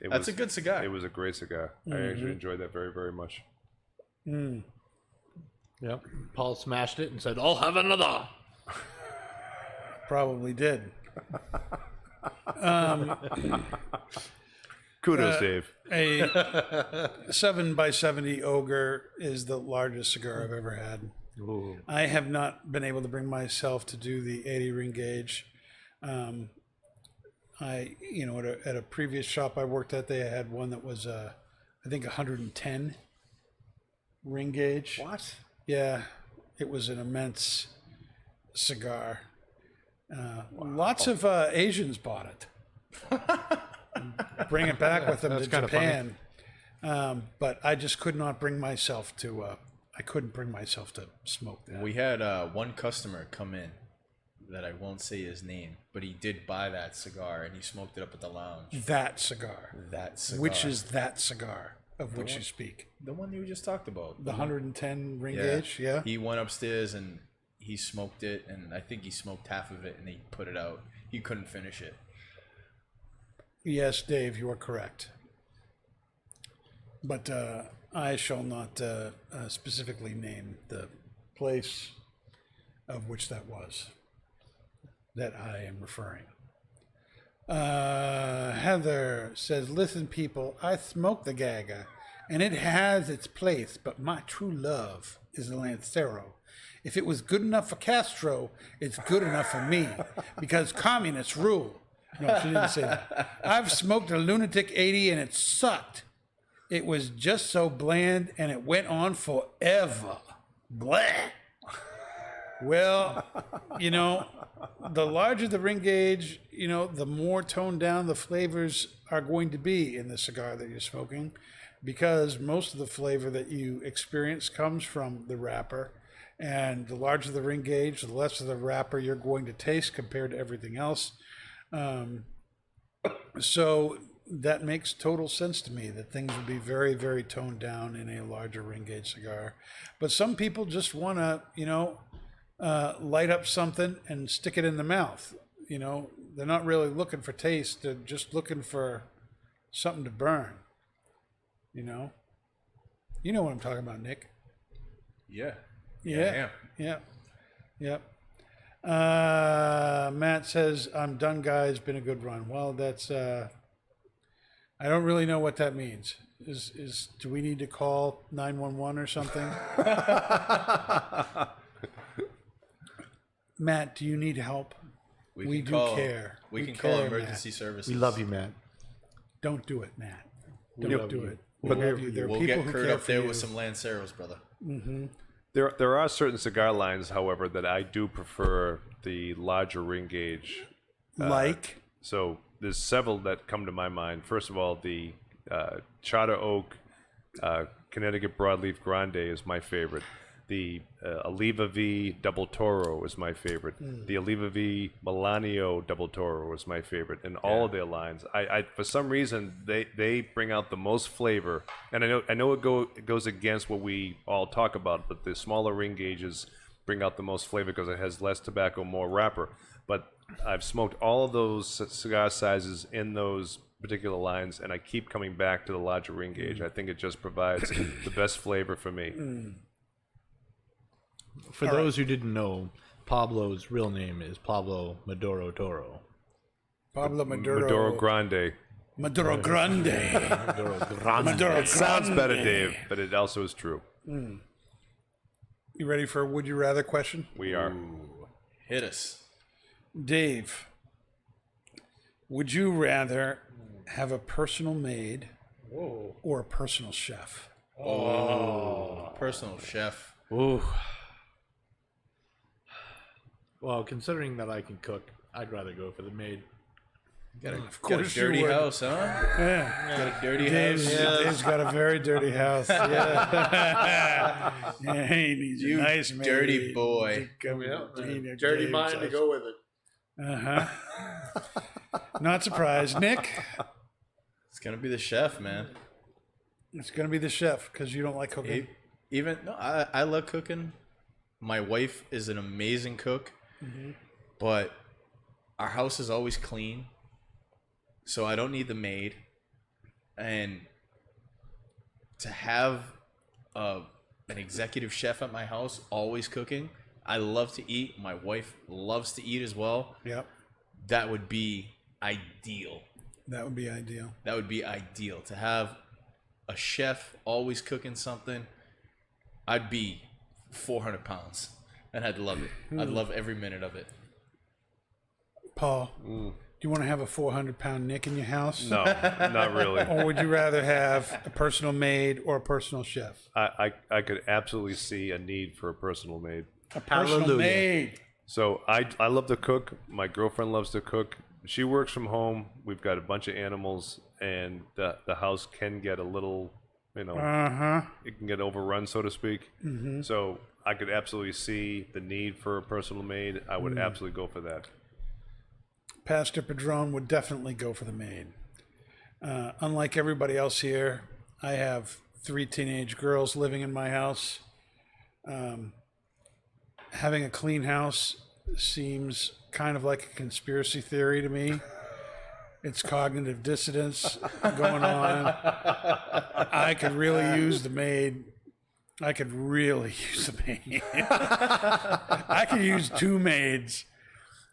It That's a good cigar. It was a great cigar. I actually enjoyed that very, very much. Yep. Paul smashed it and said, "I'll have another." Probably did. Kudos, Dave. A 7x70 Ogre is the largest cigar I've ever had. Ooh. I have not been able to bring myself to do the 80 ring gauge. At a previous shop I worked at, they had one that was, I think, 110 ring gauge. What? Yeah, it was an immense cigar. Lots of Asians bought it. Bring it back with them to That's kinda Japan. But I just could not bring myself to. I couldn't bring myself to smoke that. We had one customer come in that I won't say his name, but he did buy that cigar and he smoked it up at the lounge. That cigar. That cigar. Which is that cigar of which you speak? the one you just talked about. The 110 ring gauge. Yeah. He went upstairs and he smoked it, and I think he smoked half of it and he put it out. He couldn't finish it. Yes, Dave, you are correct. But I shall not specifically name the place of which that was that I am referring. Heather says, "Listen, people, I smoke the Gaga, and it has its place, but my true love is the Lancero. If it was good enough for Castro, it's good enough for me, because communists rule." No, she didn't say that. "I've smoked a Lunatic 80 and it sucked. It was just so bland and it went on forever. Blah." Well, the larger the ring gauge, the more toned down the flavors are going to be in the cigar that you're smoking, because most of the flavor that you experience comes from the wrapper. And the larger the ring gauge, the less of the wrapper you're going to taste compared to everything else. So that makes total sense to me, that things would be very, very toned down in a larger ring gauge cigar. But some people just want to, light up something and stick it in the mouth. They're not really looking for taste. They're just looking for something to burn. You know what I'm talking about, Nick. Yeah. Yeah. Yep. Matt says, "I'm done, guys. Been a good run." Well, that's I don't really know what that means. Do we need to call 911 or something? Matt, do you need help? We do care. We can care, call emergency services. We love you, Matt. Don't do it, Matt. Don't do it. We'll There are people get who Kurt care up for there you. with some Lanceros, brother. There are certain cigar lines, however, that I do prefer the larger ring gauge. Like? So there's several that come to my mind. First of all, the Charter Oak Connecticut Broadleaf Grande is my favorite. The Oliva V Double Toro is my favorite. The Oliva V Milanio Double Toro is my favorite. And all of their lines, I for some reason they bring out the most flavor. And I know it goes against what we all talk about, but the smaller ring gauges bring out the most flavor because it has less tobacco, more wrapper. But I've smoked all of those cigar sizes in those particular lines, and I keep coming back to the larger ring gauge. I think it just provides the best flavor for me. For those who didn't know, Pablo's real name is Pablo Maduro Toro. Pablo Maduro. Maduro Grande. Maduro Grande. Maduro Grande. Maduro It sounds Grande. better, Dave, but it also is true. You ready for a would you rather question? We are. Hit us. Dave, would you rather have a personal maid or a personal chef? Personal chef. Ooh. Well, considering that I can cook, I'd rather go for the maid. Got a course you dirty would. house, huh? Yeah. Got a dirty Dave's, house. Dave's got a very dirty house. Yeah, he needs You a nice maid. dirty boy. Dirty mind to go with it. Not surprised. Nick, It's gonna be the chef, man. it's going to be the chef because you don't like cooking. I love cooking. My wife is an amazing cook, but our house is always clean, so I don't need the maid. And to have an executive chef at my house always cooking, I love to eat. My wife loves to eat as well. Yep, That would be ideal. that would be ideal. That would be ideal to have a chef always cooking something. I'd be 400 pounds, and I'd love it. I'd love every minute of it. Paul, do you want to have a 400-pound Nick in your house? No, not really. Or would you rather have a personal maid or a personal chef? I could absolutely see a need for a personal maid. A personal Hallelujah. maid. So I love to cook. My girlfriend loves to cook. She works from home. We've got a bunch of animals, and the house can get a little, it can get overrun, so to speak. So I could absolutely see the need for a personal maid. I would absolutely go for that. Pastor Padron would definitely go for the maid. Unlike everybody else here, I have 3 teenage girls living in my house. Having a clean house seems kind of like a conspiracy theory to me. It's cognitive dissonance going on. I could really use the maid. I could use 2 maids.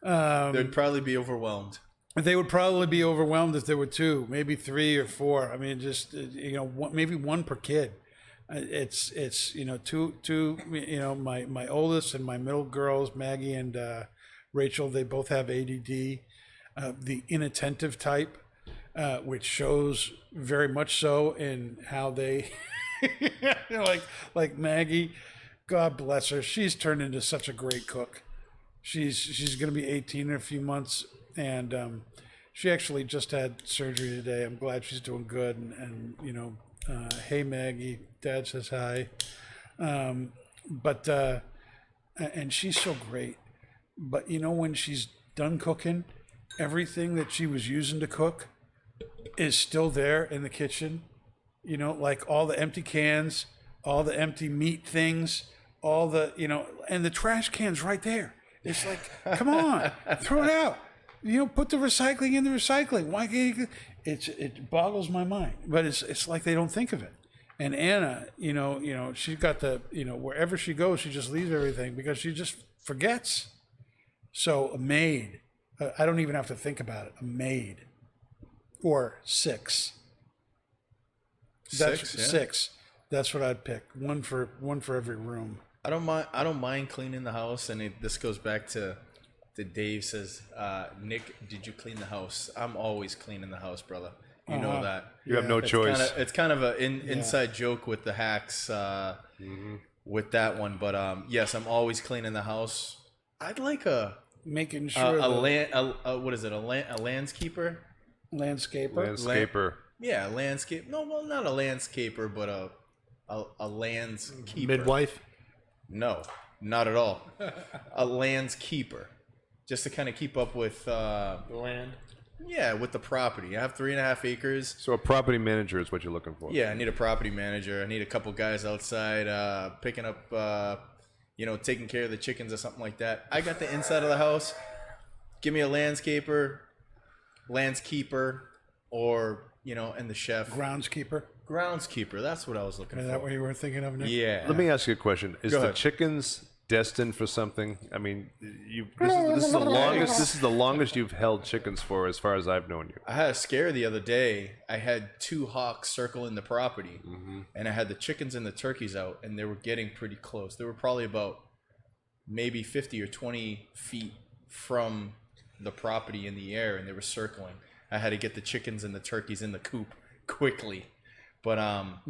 They'd probably be overwhelmed. They would probably be overwhelmed if there were 2, maybe 3 or 4. I mean, just maybe 1 per kid. It's 2. My oldest and my middle girls, Maggie and Rachel, they both have ADD, the inattentive type, which shows very much so in how they, like Maggie. God bless her. She's turned into such a great cook. She's going to be 18 in a few months, and she actually just had surgery today. I'm glad she's doing good. And hey Maggie, Dad says hi. And she's so great. But when she's done cooking, everything that she was using to cook is still there in the kitchen. You know, like all the empty cans, all the empty meat things, all the, you know, and the trash can's right there. It's like, come on, throw it out. You know, put the recycling in the recycling. Why can't you? It boggles my mind. But it's like they don't think of it. And Anna, you know, she's got the, you know, wherever she goes, she just leaves everything because she just forgets. So a maid, I don't even have to think about it. A maid, or six. That's Six, yeah. six. That's what I'd pick. One for every room. I don't mind cleaning the house, and this goes back to Dave says, Nick, did you clean the house? I'm always cleaning the house, brother. You know that. You have no choice. It's kind of an inside joke with the hacks with that one, but yes, I'm always cleaning the house. I'd like Making sure a landscaper. Landscaper. Yeah, a landscape. No, well, not a landscaper, but a landskeeper. Midwife? No, not at all. A landskeeper, just to kind of keep up with The land. yeah, with the property. I have 3.5 acres. So a property manager is what you're looking for. Yeah, I need a property manager. I need a couple guys outside picking up, taking care of the chickens or something like that. I got the inside of the house. Give me a landskeeper, or and the chef. Groundskeeper. That's what I was looking Is for. that what you were thinking of, Nick? Yeah. Let me ask you a question. Is Go the ahead. chickens destined for something? I mean, this is the longest. This is the longest you've held chickens for, as far as I've known you. I had a scare the other day. I had 2 hawks circling the property, and I had the chickens and the turkeys out, and they were getting pretty close. They were probably about maybe 50 or 20 feet from the property in the air, and they were circling. I had to get the chickens and the turkeys in the coop quickly. But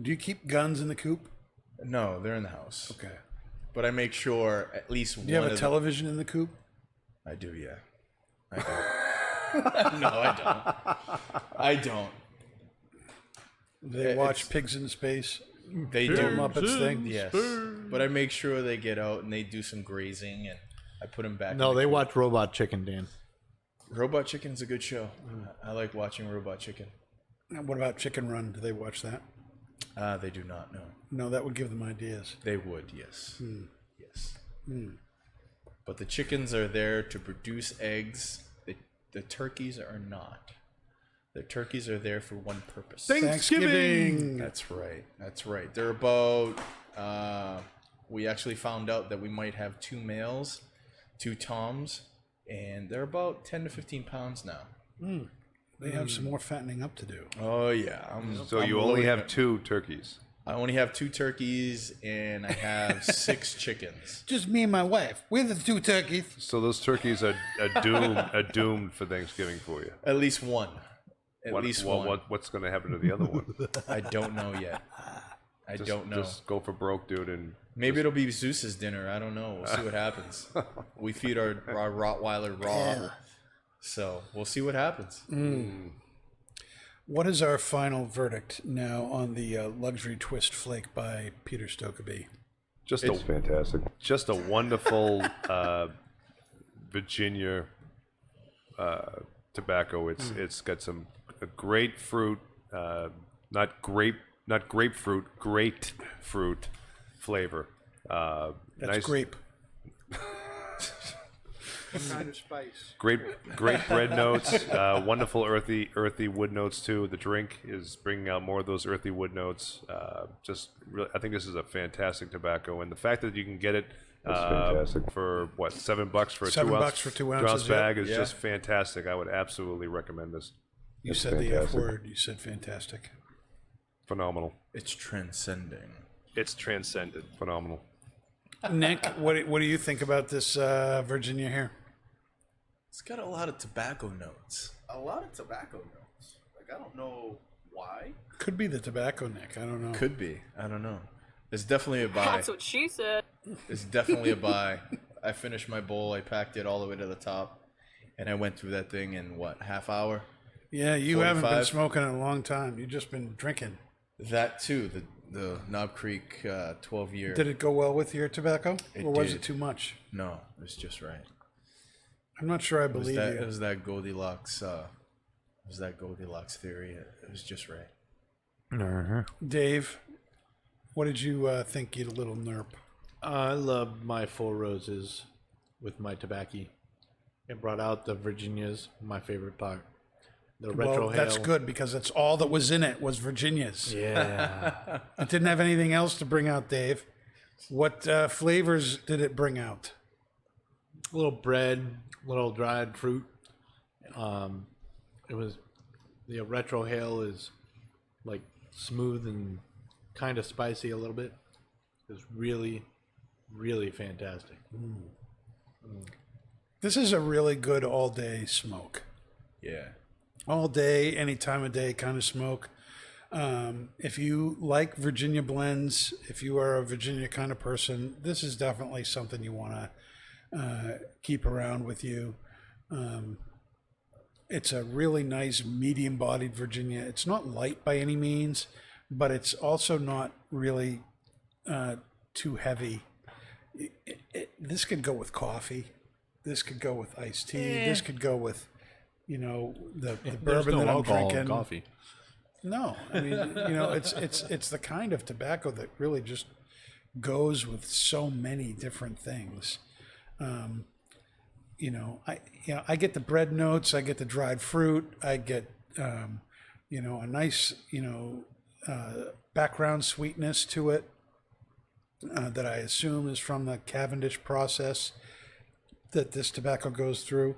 Do you keep guns in the coop? no, they're in the house. Okay. But I make sure at least one Do you have of a television in the coop? I do, yeah. I do. No, I don't. They watch Pigs in Space. They The do. Muppets thing. Yes, but I make sure they get out and they do some grazing, and I put them back. No, in the they coop. watch Robot Chicken, Dan. Robot Chicken's a good show. I like watching Robot Chicken. What about Chicken Run? Do they watch that? They do not know. No, that would give them ideas. They would, yes. Yes. But the chickens are there to produce eggs. The turkeys are not. The turkeys are there for one purpose. Thanksgiving. That's right. That's right. They're about. We actually found out that we might have 2 males, 2 toms, and they're about 10 to 15 pounds now. They have some more fattening up to do. Oh yeah. So you only have 2 turkeys. I only have 2 turkeys and I have 6 chickens. Just me and my wife. We're the 2 turkeys. So those turkeys are doomed for Thanksgiving for you. At least one. At least one. What's going to happen to the other one? I don't know yet. I don't know. Just go for broke, dude, and Maybe it'll be Zeus's dinner. I don't know. We'll see what happens. We feed our Rottweiler raw. So we'll see what happens. What is our final verdict now on the luxury twist flake by Peter Stokkebye? it's fantastic. Just a wonderful Virginia tobacco. It's got some grapefruit, not grapefruit, great fruit flavor. That's nice, grape. Kind of spice. great bread notes. Wonderful earthy wood notes too. The drink is bringing out more of those earthy wood notes. I think this is a fantastic tobacco, and the fact that you can get it for what, $7 for a $7 for 2 ounces, bag is yeah. just fantastic. I would absolutely recommend this. You said the F word. You said fantastic. Phenomenal. It's transcending. It's transcended. Phenomenal. Nick, what do you think about this Virginia here? It's got a lot of tobacco notes. A lot of tobacco notes. Like, I don't know why. Could be the tobacco, Nick. I don't know. Could be. I don't know. It's definitely a buy. That's what she said. It's definitely a buy. I finished my bowl. I packed it all the way to the top, and I went through that thing in what, half hour? Yeah, you haven't been 45. smoking in a long time. You've just been drinking. That too. The Knob Creek 12-year. Did it go well with your tobacco, It or was did. it too much? No, it was just right. I'm not sure I It was believe that, you. it was that Goldilocks was that Goldilocks theory. It was just right. Dave, what did you think, you little nerp? I love my Four Roses with my tobacco. It brought out the Virginias, my favorite part. The retro Well, that's hail. good because that's all that was in it was Virginias. Yeah. It didn't have anything else to bring out, Dave. What flavors did it bring out? A little bread, little dried fruit. It was the retro hail is like smooth and kind of spicy a little bit. It was really, really fantastic. This is a really good all-day smoke. Yeah. All day, any time of day kind of smoke. If you like Virginia blends, if you are a Virginia kind of person, this is definitely something you want to keep around with you. It's a really nice medium-bodied Virginia. It's not light by any means, but it's also not really too heavy. This could go with coffee. This could go with iced tea. This could go with, the There's bourbon no that I'm alcohol in drinking. coffee. No, I mean, it's the kind of tobacco that really just goes with so many different things. I get the bread notes, I get the dried fruit, I get a nice background sweetness to it that I assume is from the Cavendish process that this tobacco goes through.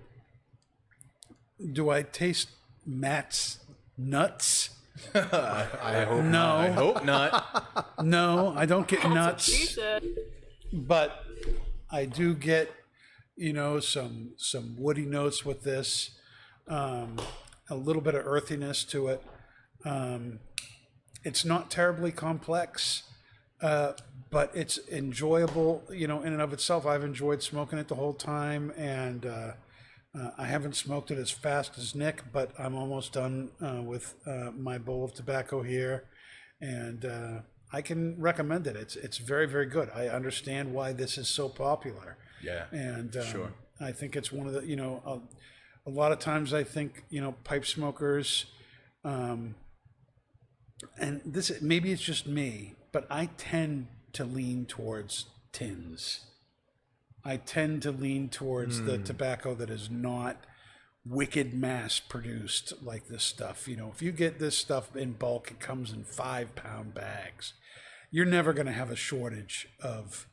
Do I taste Matt's nuts? I hope No. I hope not. No, I don't get She nuts, said. but I do get, some woody notes with this, a little bit of earthiness to it. It's not terribly complex, but it's enjoyable, in and of itself. I've enjoyed smoking it the whole time, and I haven't smoked it as fast as Nick, but I'm almost done with my bowl of tobacco here, and I can recommend it. It's very, very good. I understand why this is so popular. Yeah. And Sure. I think it's one of the, a lot of times I think, pipe smokers, and this, maybe it's just me, but I tend to lean towards tins. I tend to lean towards the tobacco that is not wicked mass produced like this stuff. If you get this stuff in bulk, it comes in 5-pound bags. You're never going to have a shortage of,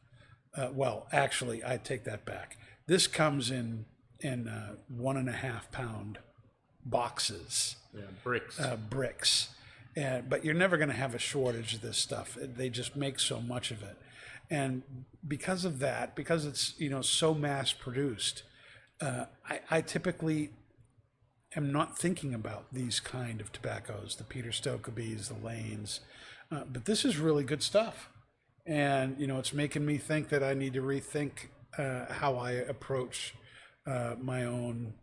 well, actually, I take that back. This comes in 1.5-pound boxes. Yeah, bricks. Bricks. But you're never going to have a shortage of this stuff. They just make so much of it. And because of that, because it's, so mass produced, I typically am not thinking about these kind of tobaccos, the Peter Stokkebyes, the Lanes. But this is really good stuff. And, it's making me think that I need to rethink how I approach my own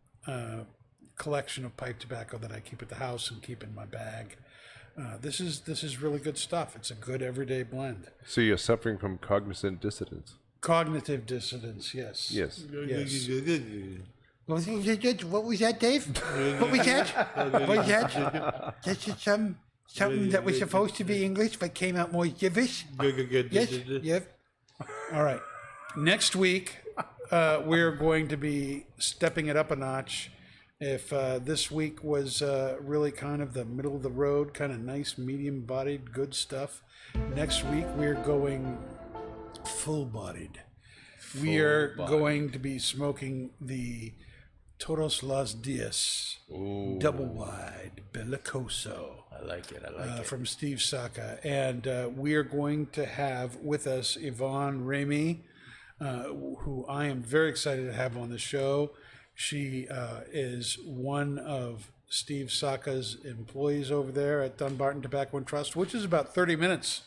collection of pipe tobacco that I keep at the house and keep in my bag. This is really good stuff. It's a good everyday blend. So you're suffering from cognizant dissonance. Cognitive dissonance, yes. Yes. Yes. What was that, Dave? What was that? What was that? That's just something that was supposed to be English but came out more gibberish. Yes. Yep. All right. Next week, we're going to be stepping it up a notch. If this week was really kind of the middle of the road, kind of nice, medium-bodied, good stuff, next week we're going full-bodied. We are going to be smoking the Todos los Dias double wide Bellicoso. I like it. I like it. From Steve Saka. And we are going to have with us Yvonne Ramey, who I am very excited to have on the show. She is one of Steve Saka's employees over there at Dunbarton Tobacco and Trust, which is about 30 minutes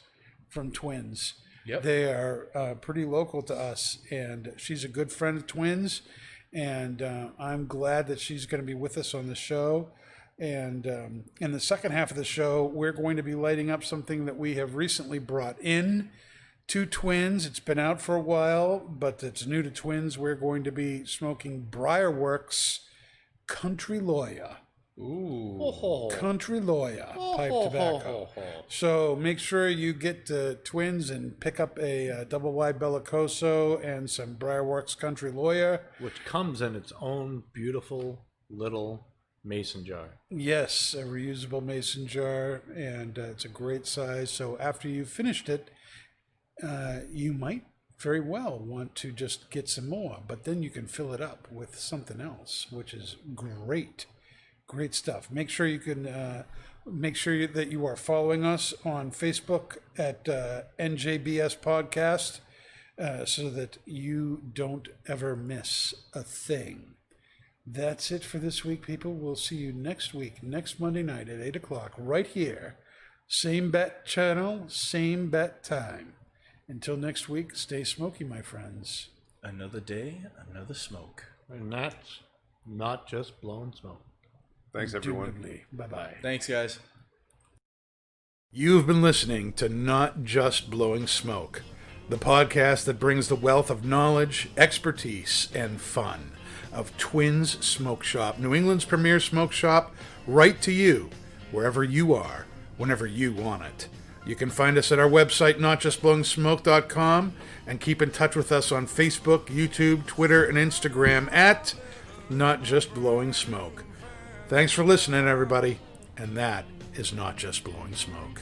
from Twins. Yep. They are pretty local to us, and she's a good friend of Twins, and I'm glad that she's going to be with us on the show. And in the second half of the show, we're going to be lighting up something that we have recently brought in to Twins. It's been out for a while, but it's new to Twins. We're going to be smoking Briarworks Country Lawyer. Ooh. Country Lawyer pipe tobacco. So make sure you get Twins and pick up a double wide Bellicoso and some Briarworks Country Lawyer. Which comes in its own beautiful little mason jar. Yes, a reusable mason jar, and it's a great size. So after you've finished it, you might very well want to just get some more, but then you can fill it up with something else, which is great. Great stuff. Make sure you can make sure that you are following us on Facebook at NJBS Podcast so that you don't ever miss a thing. That's it for this week, people. We'll see you next week, next Monday night at 8 o'clock, right here. Same bet channel, same bet time. Until next week, stay smoky, my friends. Another day, another smoke. And that's not just blowing smoke. Thanks, everyone. Indubitably. Bye-bye. Thanks, guys. You've been listening to Not Just Blowing Smoke, the podcast that brings the wealth of knowledge, expertise, and fun of Twins Smoke Shop, New England's premier smoke shop, right to you, wherever you are, whenever you want it. You can find us at our website, notjustblowingsmoke.com, and keep in touch with us on Facebook, YouTube, Twitter, and Instagram at Not Just Blowing Smoke. Thanks for listening, everybody, and that is Not Just Blowing Smoke.